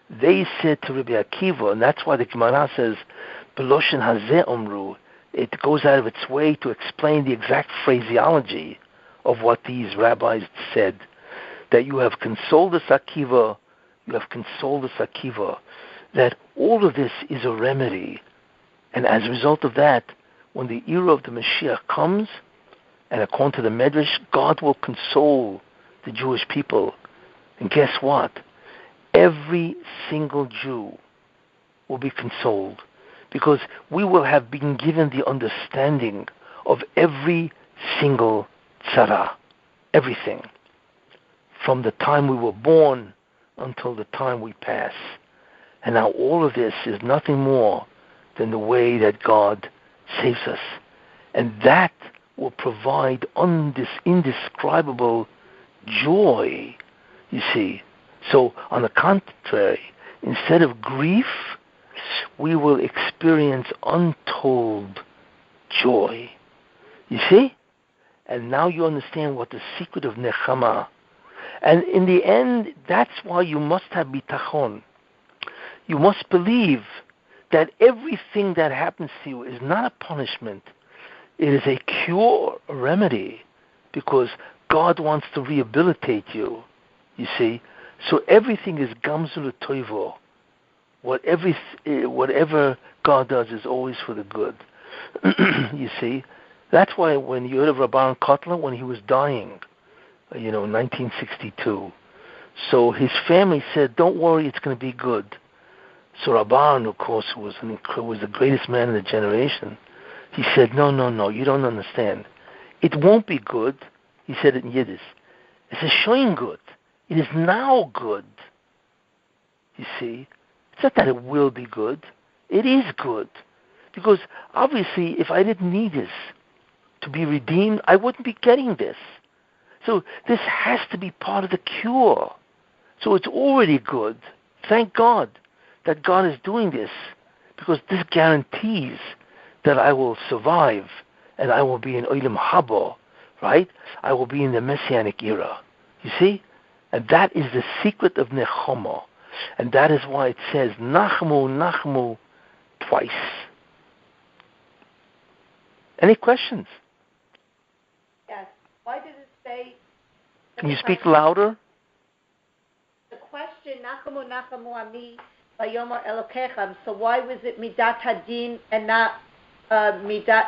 They said to Rabbi Akiva, and that's why the Gemara says, Beloshen hazeh omru. It goes out of its way to explain the exact phraseology of what these rabbis said. That you have consoled us, Akiva, that all of this is a remedy. And as a result of that, when the era of the Mashiach comes, and according to the Medrash, God will console the Jewish people. And guess what? Every single Jew will be consoled, because we will have been given the understanding of every single tzara, everything, from the time we were born until the time we pass. And now all of this is nothing more than the way that God saves us. And that will provide indescribable joy, you see. So, on the contrary, instead of grief, we will experience untold joy. You see? And now you understand what the secret of Nechama. And in the end, that's why you must have bitachon. You must believe that everything that happens to you is not a punishment. It is a cure, a remedy, because God wants to rehabilitate you, you see. So everything is gamzul toivo. Whatever God does is always for the good. You see. That's why when you heard of Rabban Kotler, when he was dying, in 1962, so his family said, don't worry, it's going to be good. So Rabban, of course, was the greatest man in the generation. He said, no, you don't understand. It won't be good. He said it in Yiddish. It's a showing good. It is now good. You see? It's not that it will be good. It is good. Because obviously, if I didn't need this to be redeemed, I wouldn't be getting this. So this has to be part of the cure. So it's already good. Thank God that God is doing this, because this guarantees that I will survive and I will be in Olam Haba, right? I will be in the messianic era. You see? And that is the secret of Nechama. And that is why it says Nachamu, Nachamu twice. Any questions? Yes. Why did it say... Can you speak louder? The question, Nachamu, Nachamu Ami, Vayomer Elokechem. So why was it Midat Hadin and not Midat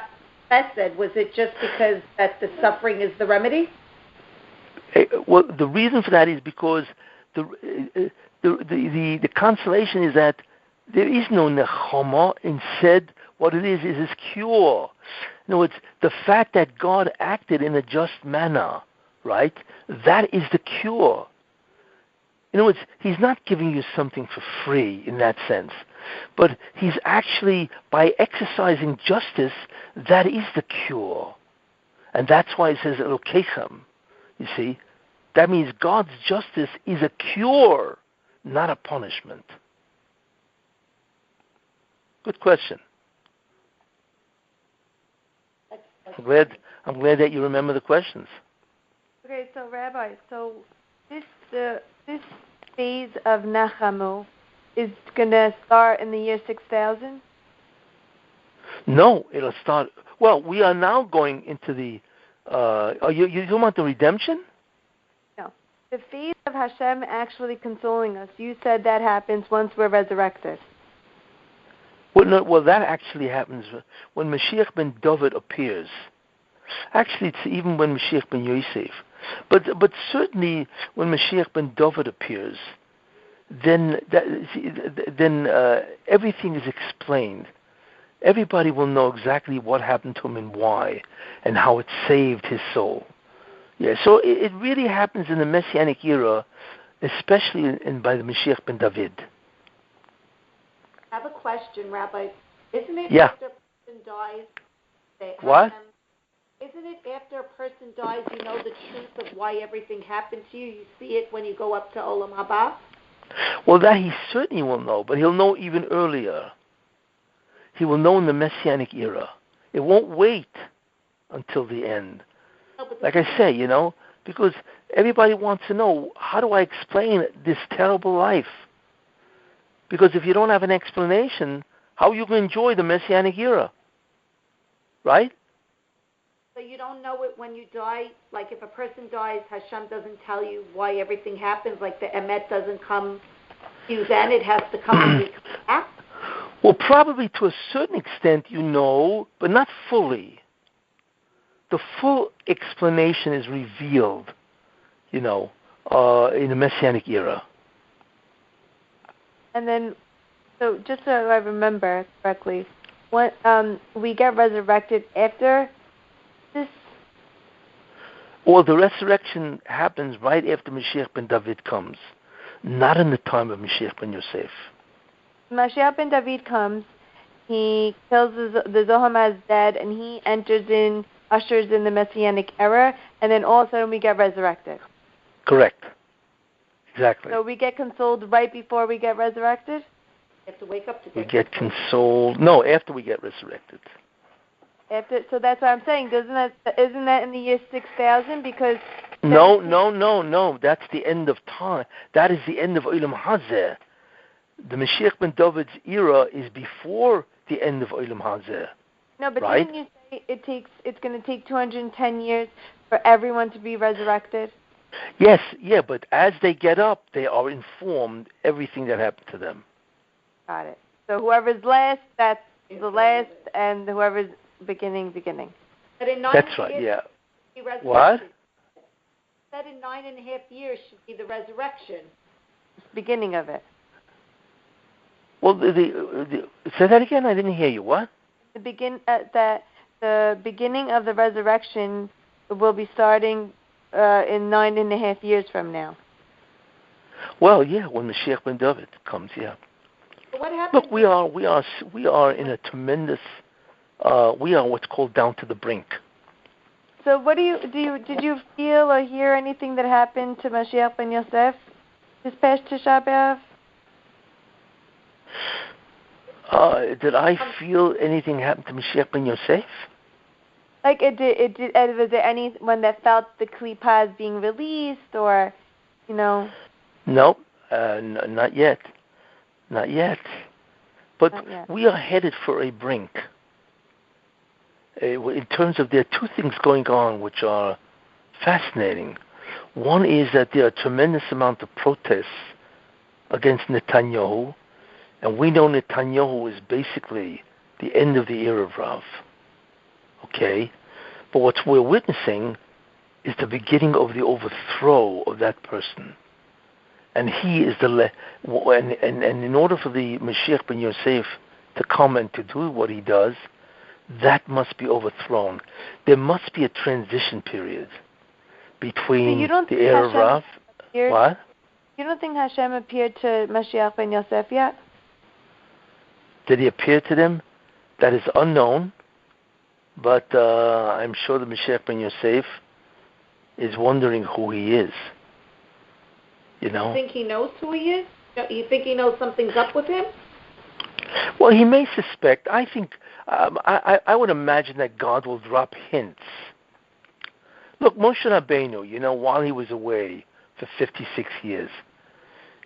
Chesed? Was it just because that the suffering is the remedy? Well, the reason for that is because the consolation is that there is no nechama. Instead, what it is his cure. In other words, the fact that God acted in a just manner, right? That is the cure. In other words, he's not giving you something for free in that sense, but he's actually, by exercising justice, that is the cure. And that's why it says Elokechem. You see, that means God's justice is a cure, not a punishment. Good question. I'm glad that you remember the questions. Okay, so Rabbi, this phase of Nachamu is going to start in the year 6000? No, it'll start. Well, we are now going into the. You want the redemption? No, the phase of Hashem actually consoling us. You said that happens once we're resurrected. Well, that actually happens when Mashiach ben David appears. Actually, it's even when Mashiach ben Yosef. But certainly when Mashiach ben David appears, then everything is explained. everybody will know exactly what happened to him and why, and how it saved his soul. Yeah, so it really happens in the Messianic era, especially by the Mashiach ben David. I have a question, Rabbi. Isn't it Yeah. after a person dies? What? Isn't it after a person dies, you know the truth of why everything happened to you? You see it when you go up to Olam Haba? Well, that he certainly will know, but he'll know even earlier. He will know in the Messianic era. It won't wait until the end. No, Like I say, because everybody wants to know, how do I explain this terrible life? Because if you don't have an explanation, how you can enjoy the Messianic era? Right? So you don't know it when you die? Like if a person dies, Hashem doesn't tell you why everything happens? Like the emet doesn't come to you then? It has to come when you come back? Well, probably to a certain extent you know, but not fully. The full explanation is revealed, in the Messianic era. And then, so just so I remember correctly, what we get resurrected after this? Well, the resurrection happens right after Mashiach ben David comes, not in the time of Mashiach ben Yosef. Mashiach ben David comes, he kills the Zoham as dead, and he ushers in the Messianic era, and then all of a sudden we get resurrected. Correct. Exactly. So we get consoled right before we get resurrected? You have to wake up to We get consoled. No, after we get resurrected. So that's what I'm saying. Isn't that in the year 6000? Because No. That's the end of time. That is the end of Olam Hazeh. The Mashiach ben David's era is before the end of Olam Hazeh. No, but right? didn't you say it's going to take 210 years for everyone to be resurrected? Yes, yeah, but as they get up, they are informed everything that happened to them. Got it. So whoever's last, that's the last, and whoever's beginning. But in That's right, yeah. What? That in 9.5 years should be the resurrection. Beginning of it. Well, say that again. I didn't hear you. What? The beginning of the resurrection will be starting in 9.5 years from now. Well, yeah, when Mashiach ben David comes, yeah. But what happens? Look, we are in a tremendous. We are what's called down to the brink. So, what did you feel or hear anything that happened to Mashiach ben Yosef this past Tisha B'Av? Did I feel anything happen to Mashiach ben Yosef? Like was there anyone that felt the klipas being released, or, No, not yet. Not yet. But not yet. We are headed for a brink. In terms of, there are two things going on which are fascinating. One is that there are a tremendous amount of protests against Netanyahu, and we know Netanyahu is basically the end of the era of Rav. Okay? But what we're witnessing is the beginning of the overthrow of that person. And he is and in order for the Mashiach ben Yosef to come and to do what he does, that must be overthrown. There must be a transition period between the era of Rav. What? You don't think Hashem appeared to Mashiach ben Yosef yet? Did he appear to them? That is unknown, but I'm sure the Mashiach ben Yosef is wondering who he is. You think he knows who he is? You think he knows something's up with him? Well, he may suspect. I think, I would imagine that God will drop hints. Look, Moshe Rabbeinu, while he was away for 56 years,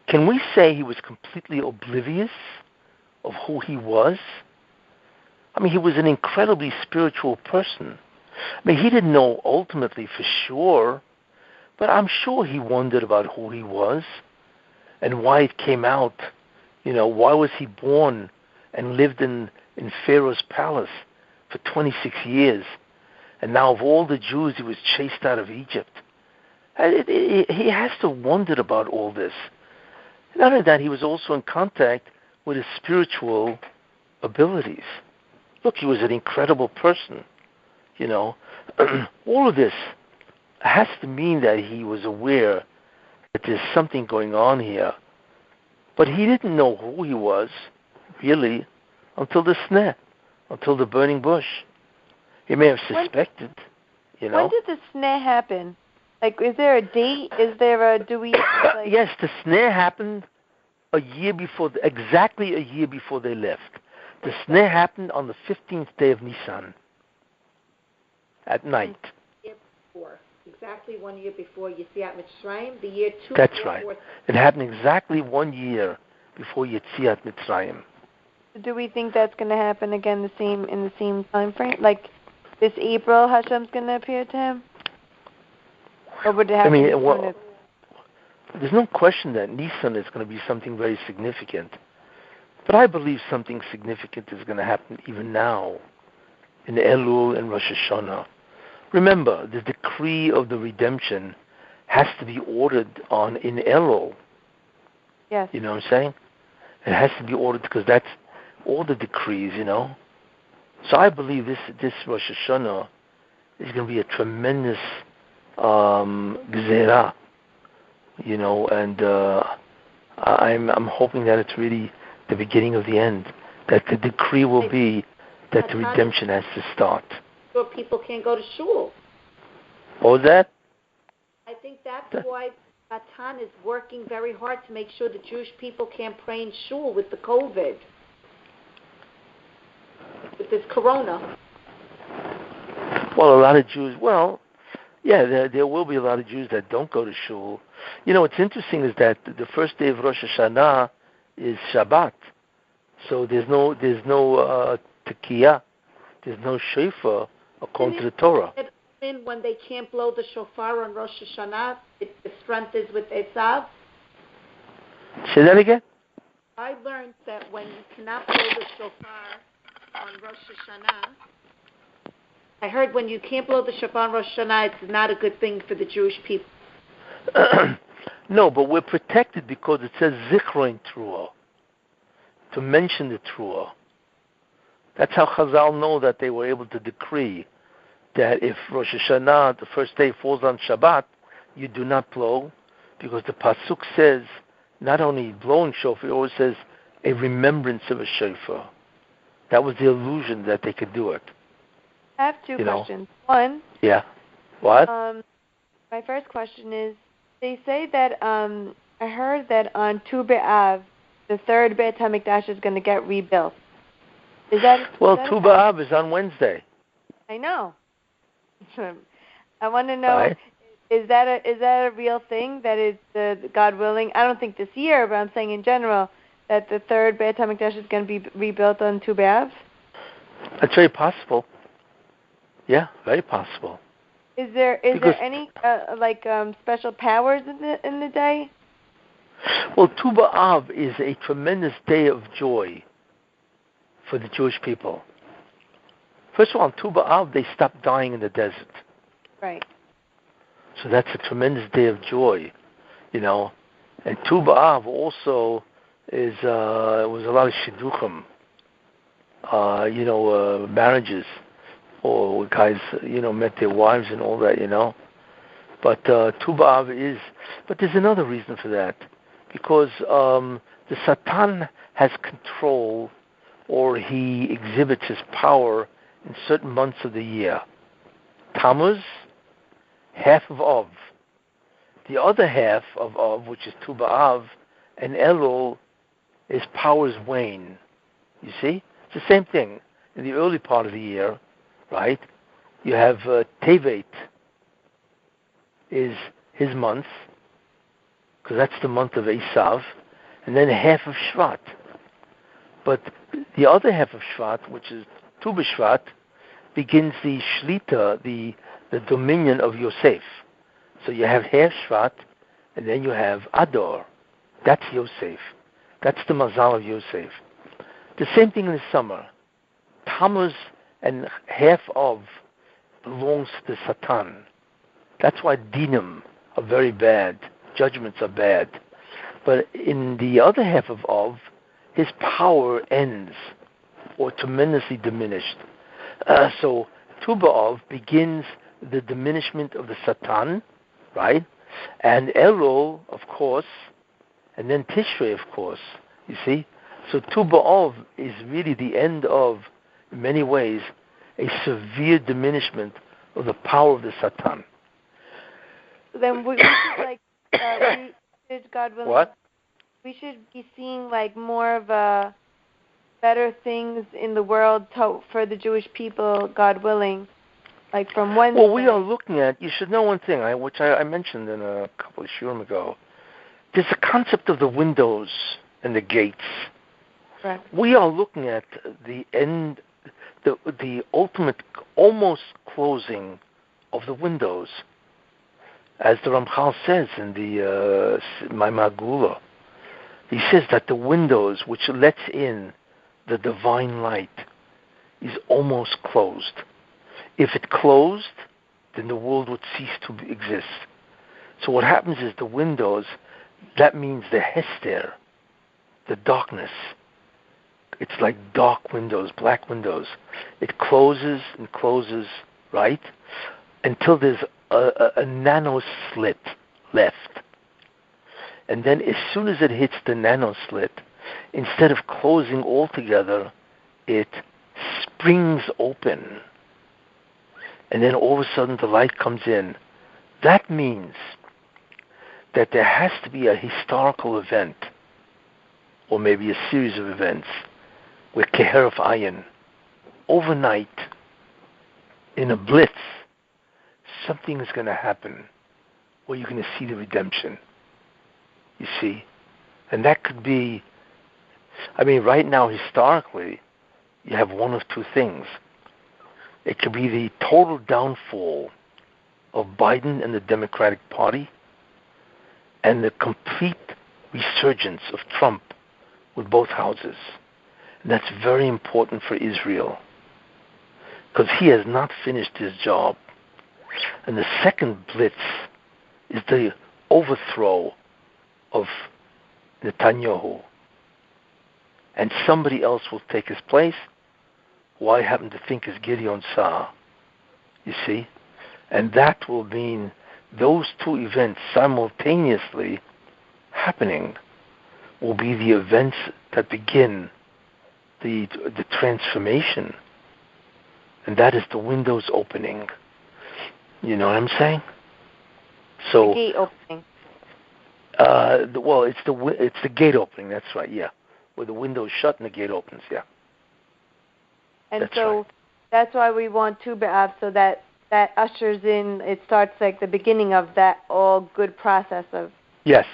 can we say he was completely oblivious of who he was? I mean, he was an incredibly spiritual person. I mean, he didn't know ultimately for sure, but I'm sure he wondered about who he was and why it came out. Why was he born and lived in Pharaoh's palace for 26 years? And now of all the Jews, he was chased out of Egypt. He has to wonder about all this. Not only that, he was also in contact with his spiritual abilities. Look, he was an incredible person. All of this has to mean that he was aware that there's something going on here. But he didn't know who he was, really, until the sneh, until the burning bush. He may have suspected, When did the sneh happen? Like, is there a date? Do we... Like... Yes, the sneh happened exactly a year before they left. The sneh happened on the 15th day of Nisan, at night. Exactly 1 year before Yetziat Mitzrayim, the year 2. That's right. It happened exactly 1 year before Yetziat Mitzrayim. Do we think that's going to happen again in the same time frame? Like this April, Hashem's going to appear to him? Or would it happen sooner? There's no question that Nisan is going to be something very significant. But I believe something significant is going to happen even now in Elul and Rosh Hashanah. Remember, the decree of the redemption has to be ordered in Elul. Yes. You know what I'm saying? It has to be ordered because that's all the decrees, So I believe this Rosh Hashanah is going to be a tremendous gzera, and I'm hoping that it's really the beginning of the end, that the decree will be that the redemption has to start. Sure, people can't go to shul. What was that? I think that's why Satan is working very hard to make sure the Jewish people can't pray in shul with the COVID, with this corona. Well, a lot of Jews, there will be a lot of Jews that don't go to shul. What's interesting is that the first day of Rosh Hashanah is Shabbat. So there's no tekiah, there's no shofar according to the Torah. When they can't blow the shofar on Rosh Hashanah, the strength is with Esav. Say that again? I learned that when you cannot blow the shofar on Rosh Hashanah, I heard when you can't blow the shofar on Rosh Hashanah, it's not a good thing for the Jewish people. No, but we're protected because it says Zichron Truah, to mention the Truah. That's how Chazal know that they were able to decree that if Rosh Hashanah, the first day, falls on Shabbat, you do not blow, because the Pasuk says, not only blowing shofar, it always says a remembrance of a shofar. That was the illusion that they could do it. I have two questions. One. Yeah. What? My first question is, they say that, I heard that on Tu B'Av, the third Beit HaMikdash is going to get rebuilt. Tu B'Av is on Wednesday. I know. I want to know, right. Is that a real thing? That is, God willing, I don't think this year, but I'm saying in general, that the third Beit HaMikdash is going to be rebuilt on Tu B'Av? That's very possible. Yeah, very possible. Is there any special powers in the day? Well, Tu B'Av is a tremendous day of joy for the Jewish people. First of all, on Tu B'Av, they stopped dying in the desert. Right. So that's a tremendous day of joy, And Tu B'Av also is was a lot of shidduchim, marriages, or guys, met their wives and all that, But Tu B'Av is, but there's another reason for that, because the Satan has control, or he exhibits his power in certain months of the year. Tammuz, half of Av. The other half of Av, which is Tu B'Av, and Elul, his powers wane. You see? It's the same thing. In the early part of the year, right, you have Tevet is his month, because that's the month of Esav, and then half of Shvat. But the other half of Shvat, which is Tu B'Shvat, begins the Shlita, the dominion of Yosef. So you have half Shvat, and then you have Adar. That's Yosef. That's the Mazal of Yosef. The same thing in the summer. Tammuz and half of belongs to Satan. That's why dinim are very bad. Judgments are bad. But in the other half of Av, his power ends. or tremendously diminished. So Tu B'Av begins the diminishment of the Satan, right? And Elul, of course, and then Tishrei, of course. You see? So Tu B'Av is really the end of, in many ways, a severe diminishment of the power of the Satan. Then we should we should, God willing, What? we should be seeing like more of better things in the world for the Jewish people, God willing, like from Wednesday. Well, we are looking at, you should know one thing, which I mentioned in a couple of shiurim ago. There's a concept of the windows and the gates. Right. We are looking at the end, the ultimate, almost closing of the windows. As the Ramchal says in the Maimar Gula, he says that the windows which lets in the divine light is almost closed. If it closed, then the world would cease to exist. So what happens is the windows, that means the hester, the darkness. It's like dark windows, black windows. It closes and closes, right, until there's a nano slit left. And then as soon as it hits the nano slit, instead of closing altogether, it springs open. And then all of a sudden the light comes in. That means that there has to be a historical event, or maybe a series of events, where Keheref Ayin, overnight, in a blitz, something is going to happen where you're going to see the redemption. You see? And that could be, right now, historically, you have one of two things. It could be the total downfall of Biden and the Democratic Party, and the complete resurgence of Trump with both houses. And that's very important for Israel, because he has not finished his job. And the second blitz is the overthrow of Netanyahu. And somebody else will take his place, who I happen to think is Gideon Sa'ar. You see? And that will mean those two events simultaneously happening will be the events that begin the transformation. And that is the windows opening. You know what I'm saying? So the gate opening. It's the gate opening. That's right. Yeah, where the window's shut and the gate opens. Yeah. And that's so right. That's why we want Tu B'Av, so that ushers in. It starts like the beginning of that all good process of. Yes.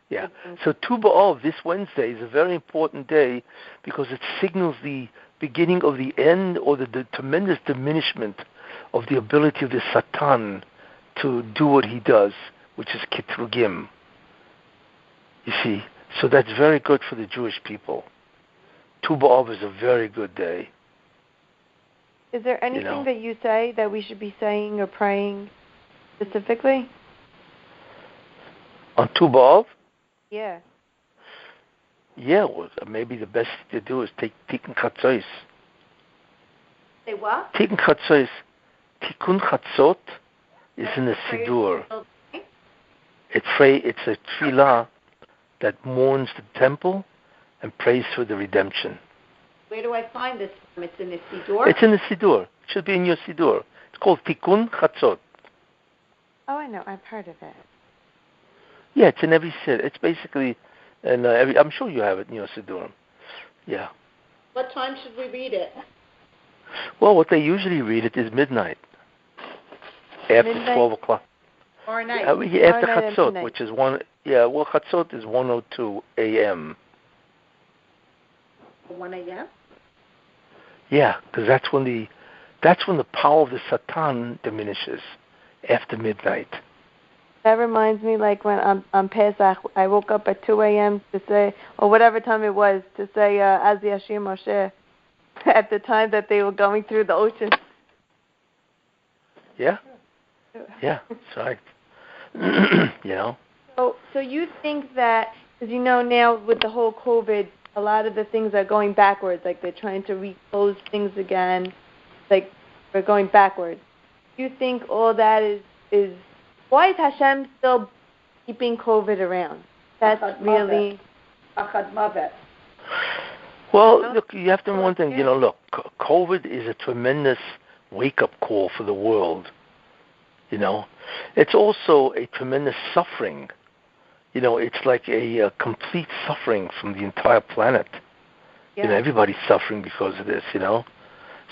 Yeah. So Tu B'Av this Wednesday is a very important day because it signals the beginning of the end, or the tremendous diminishment of the ability of the Satan to do what he does, which is Kitrugim. You see, so that's very good for the Jewish people. Tu B'Av is a very good day. Is there anything that you say that we should be saying or praying specifically? On Tu B'Av? Yeah. Yeah, well, maybe the best to do is take Tikkun Chatzos. Say what? Tikkun Chatzos. Tikkun Chatzot is in the Siddur. It's a tefillah that mourns the temple and prays for the redemption. Where do I find this? It's in the Siddur? It's in the Siddur. It should be in your Siddur. It's called Tikkun Chatzot. Oh, I know. I've heard of it. Yeah, it's in every Siddur. It's basically, and I'm sure you have it in your Siddur. Yeah. What time should we read it? Well, what they usually read it is midnight. After Midnight? 12 o'clock. Or night? After Chatzot, which is Chatzot is 1:02 a.m. 1 a.m.? Yeah, because that's when the power of the Satan diminishes, after midnight. That reminds me, like when on Pesach, I woke up at 2 a.m. to say, or whatever time it was, to say Az Yashir Moshe, at the time that they were going through the ocean. Yeah, that's right. So you think that, because now with the whole COVID a lot of the things are going backwards, like they're trying to reclose things again, like we're going backwards. Do you think all that is why is Hashem still keeping COVID around? That's really... Well, look, you have to remember one thing. Look, COVID is a tremendous wake-up call for the world. It's also a tremendous suffering. It's like a complete suffering from the entire planet. Yeah. Everybody's suffering because of this,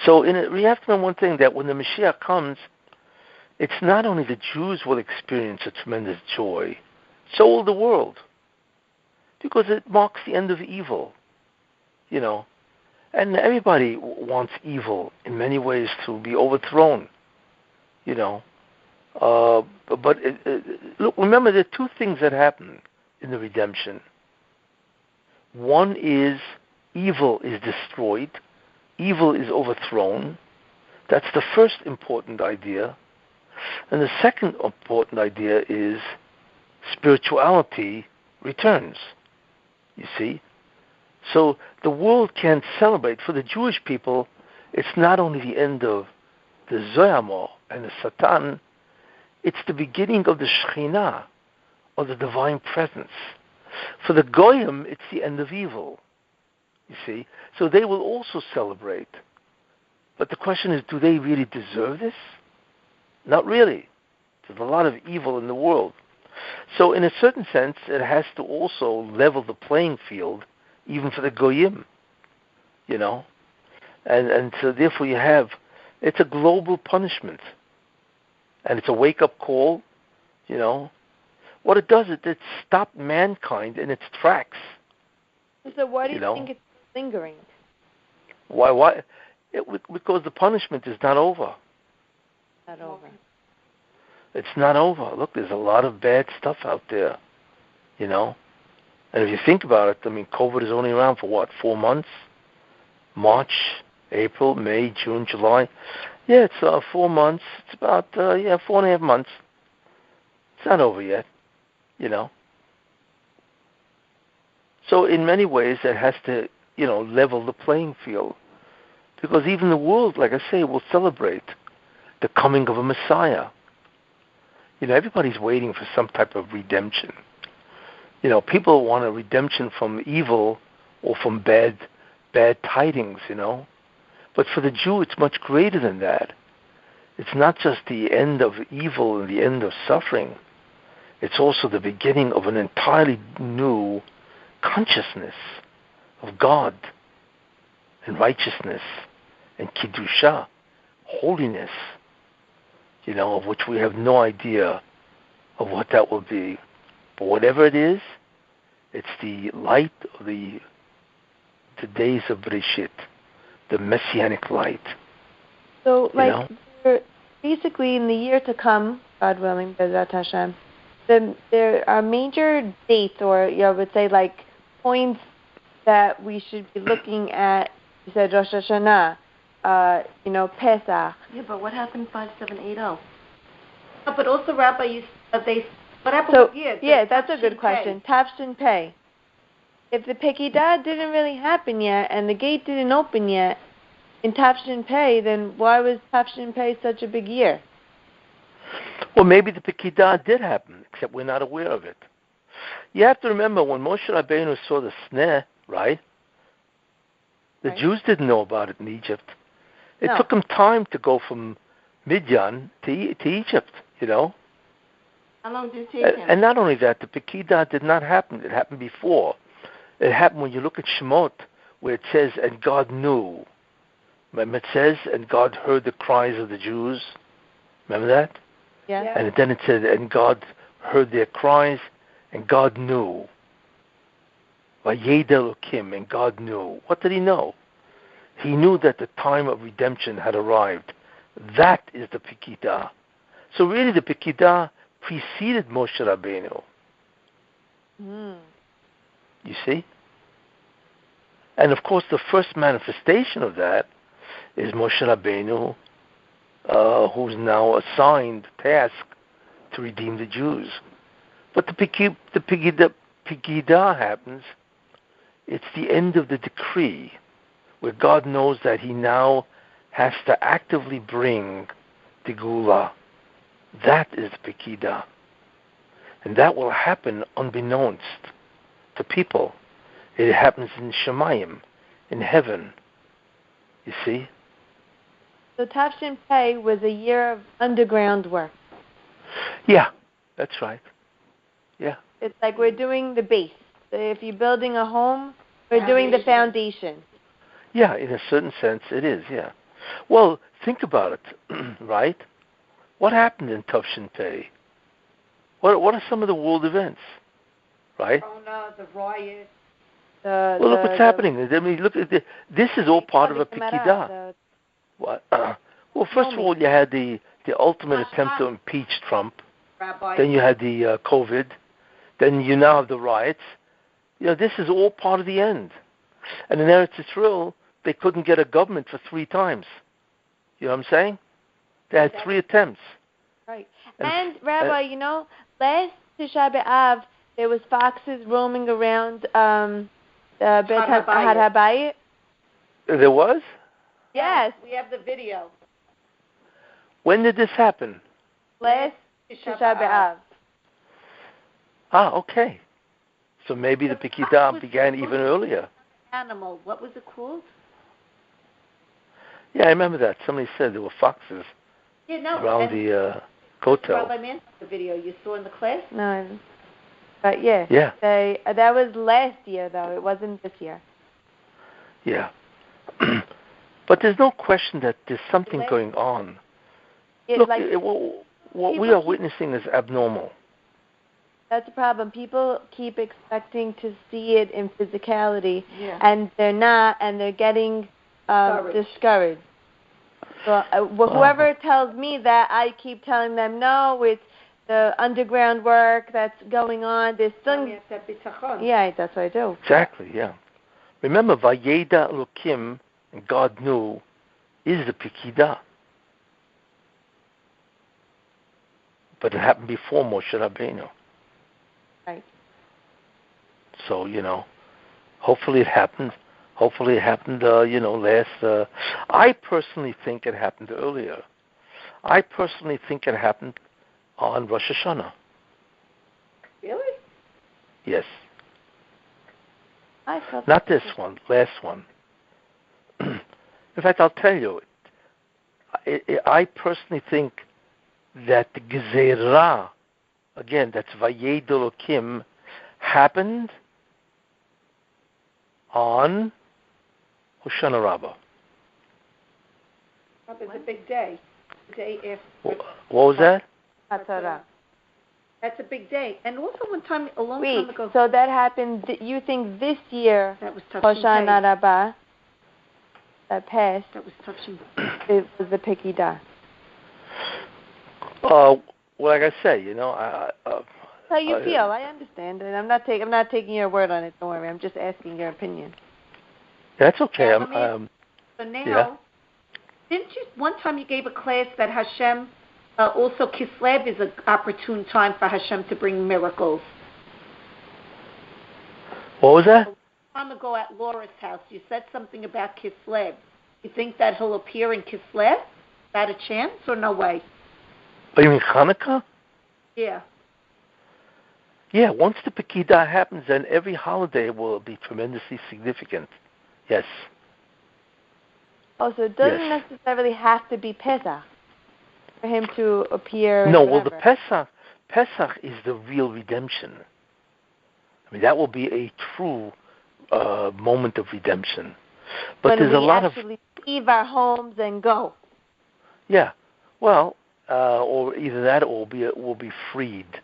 So we have to remember one thing, that when the Mashiach comes, it's not only the Jews will experience a tremendous joy, so will the world. Because it marks the end of evil, And everybody wants evil in many ways to be overthrown, But look, remember, there are two things that happen in the redemption. One is evil is destroyed, evil is overthrown. That's the first important idea. And the second important idea is spirituality returns, you see. So the world can celebrate. For the Jewish people, it's not only the end of the Zoyamo and the Satan, it's the beginning of the Shekhinah, or the divine presence. For the Goyim, it's the end of evil, you see. So they will also celebrate. But the question is, do they really deserve this? Not really. There's a lot of evil in the world. So in a certain sense, it has to also level the playing field, even for the Goyim, And so therefore you have, it's a global punishment. And it's a wake-up call, What it does is it stops mankind in its tracks. So why do you think it's lingering? Why? Because the punishment is not over. Not over. It's not over. Look, there's a lot of bad stuff out there, And if you think about it, COVID is only around for 4 months? March, April, May, June, July. Yeah, it's 4 months. It's about 4.5 months. It's not over yet, So in many ways, it has to, level the playing field, because even the world, like I say, will celebrate the coming of a Messiah. Everybody's waiting for some type of redemption. People want a redemption from evil or from bad tidings, But for the Jew, it's much greater than that. It's not just the end of evil and the end of suffering. It's also the beginning of an entirely new consciousness of God and righteousness and Kiddusha, holiness, of which we have no idea of what that will be. But whatever it is, it's the light of the days of Bereshit, the messianic light. So, basically in the year to come, God willing, Bezrat Hashem, there are major dates, or I would say points that we should be looking at. You said Rosh Hashanah, Pesach. Yeah, but what happened 5780? But also, Rabbi, what happened So, with yeah, that's a good question. Tafshin Pei. If the Pekidah didn't really happen yet, and the gate didn't open yet in Tafshin Pei, then why was Tafshin Pei such a big year? Well, maybe the Pekidah did happen, except we're not aware of it. You have to remember, when Moshe Rabbeinu saw the sneh, right? The Jews didn't know about it in Egypt. It took them time to go from Midian to Egypt, How long did it take him? And not only that, the Pekidah did not happen. It happened before. It happened when you look at Shemot, where it says, and God knew. Remember, it says, and God heard the cries of the Jews. Remember that? Yeah. And then it said, and God heard their cries, and God knew. Vayed Elokim, and God knew. What did he know? He knew that the time of redemption had arrived. That is the Pekidah. So really the Pekidah preceded Moshe Rabbeinu. You see? And of course the first manifestation of that is Moshe Rabbeinu, who's now assigned the task to redeem the Jews. But the Pekidah happens It's the end of the decree, where God knows that He now has to actively bring the Gula. That is the Pekidah. And that will happen unbeknownst to people. It happens in Shemayim, in heaven. You see? So Tafshin Pei was a year of underground work. Yeah, that's right. Yeah. It's like we're doing the base. So if you're building a home, we're doing the foundation. Yeah, in a certain sense, it is, yeah. Well, think about it, right? What happened in Tafshin Pei? What are some of the world events, right? Corona, the riot. Well, look what's happening. I mean, look at this is all part of a Pekidah. What? Well, first of all, you had the ultimate attempt to impeach Trump. Rabbi. Then you had the COVID. Then you now have the riots. This is all part of the end. And in Eretz Yisrael, they couldn't get a government for 3 times. You know what I'm saying? They had 3 attempts. Right. And Rabbi, last Tisha B'Av, there was foxes roaming around Beit HaBayit. There was? Yes. We have the video. When did this happen? Last Tisha B'Av. Ah, okay. So maybe the Pekidah began even earlier. Animal. What was it called? Yeah, I remember that. Somebody said there were foxes around the kotel. Rabbi Mendel, the video you saw in the class? No. But yeah. Yeah. That was last year, though. It wasn't this year. Yeah. But there's no question that there's something going on. Look, what we are witnessing is abnormal. That's the problem. People keep expecting to see it in physicality, and they're not, and they're getting discouraged. So whoever tells me that, I keep telling them, no, it's the underground work that's going on. There's still... Yeah, that's what I do. Exactly, yeah. Remember, Vayeda Elokim, and God knew, is the Pekidah. But it happened before Moshe Rabbeinu. Right. So, hopefully it happened. Hopefully it happened, last... I personally think it happened earlier. I personally think it happened on Rosh Hashanah. Really? Yes. Not this one, last one. In fact, I'll tell you, I personally think that the Gezerah, again, that's Vayed Elokim, happened on Hoshana Rabbah. It's a big day. The day after. What was that? Hatzara. That's a big day. And also a long time ago. So that happened, you think this year, that was Hoshana Rabbah, that passed, that was touching. It was the Pekidah. Well, like I say, how you feel? I understand, and I'm not taking your word on it. Don't worry. I'm just asking your opinion. That's okay. So now, didn't you one time you gave a class that Hashem also Kislev is an opportune time for Hashem to bring miracles? What was that? A time ago at Laura's house, you said something about Kislev. You think that he'll appear in Kislev? Is that a chance or no way? Oh, you mean Hanukkah? Yeah. Yeah, once the Pekidah happens, then every holiday will be tremendously significant. Yes. Oh, so it doesn't necessarily have to be Pesach for him to appear. No, well, the Pesach is the real redemption. I mean, that will be a true moment of redemption. But when there's a lot of leave our homes and go. Yeah, well, or either that, or we'll be freed.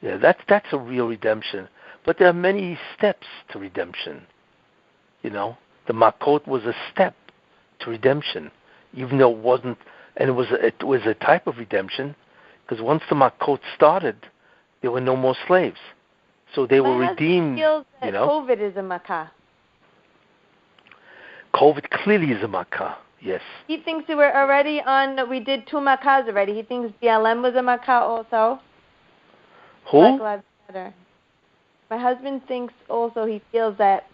Yeah, that's a real redemption. But there are many steps to redemption. The Makot was a step to redemption, even though it wasn't, and it was a type of redemption, because once the Makot started, there were no more slaves, so they were redeemed. Feels that COVID is a makah. COVID clearly is a makah. Yes. He thinks we were already on. We did 2 makahs already. He thinks BLM was a makah also. Who? Black Lives Matter. my husband thinks also, he feels that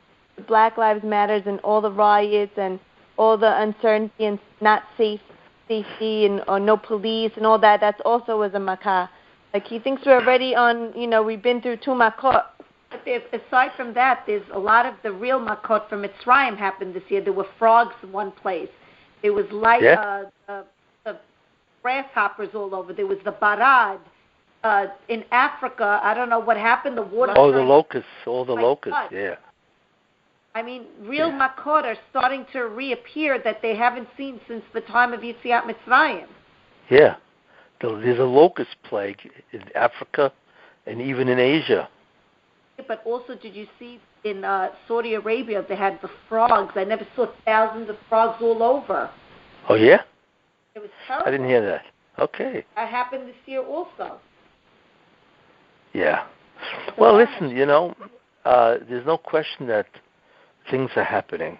Black Lives Matters and all the riots and all the uncertainty and not safety and or no police and all that, that's also was a makah. Like he thinks we're already on, we've been through 2 makot. But aside from that, there's a lot of the real makot from Mitzrayim happened this year. There were frogs in one place. There was the grasshoppers all over. There was the barad. In Africa, I don't know what happened. The water. Oh, the locusts. All the locusts, yeah. I mean, real makot are starting to reappear that they haven't seen since the time of Yetziat Mitzrayim. Yeah. There's a locust plague in Africa and even in Asia. But also, did you see in Saudi Arabia, they had the frogs. I never saw thousands of frogs all over. Oh, yeah? It was terrible. I didn't hear that. Okay. That happened this year also. Yeah. Well, listen, there's no question that things are happening.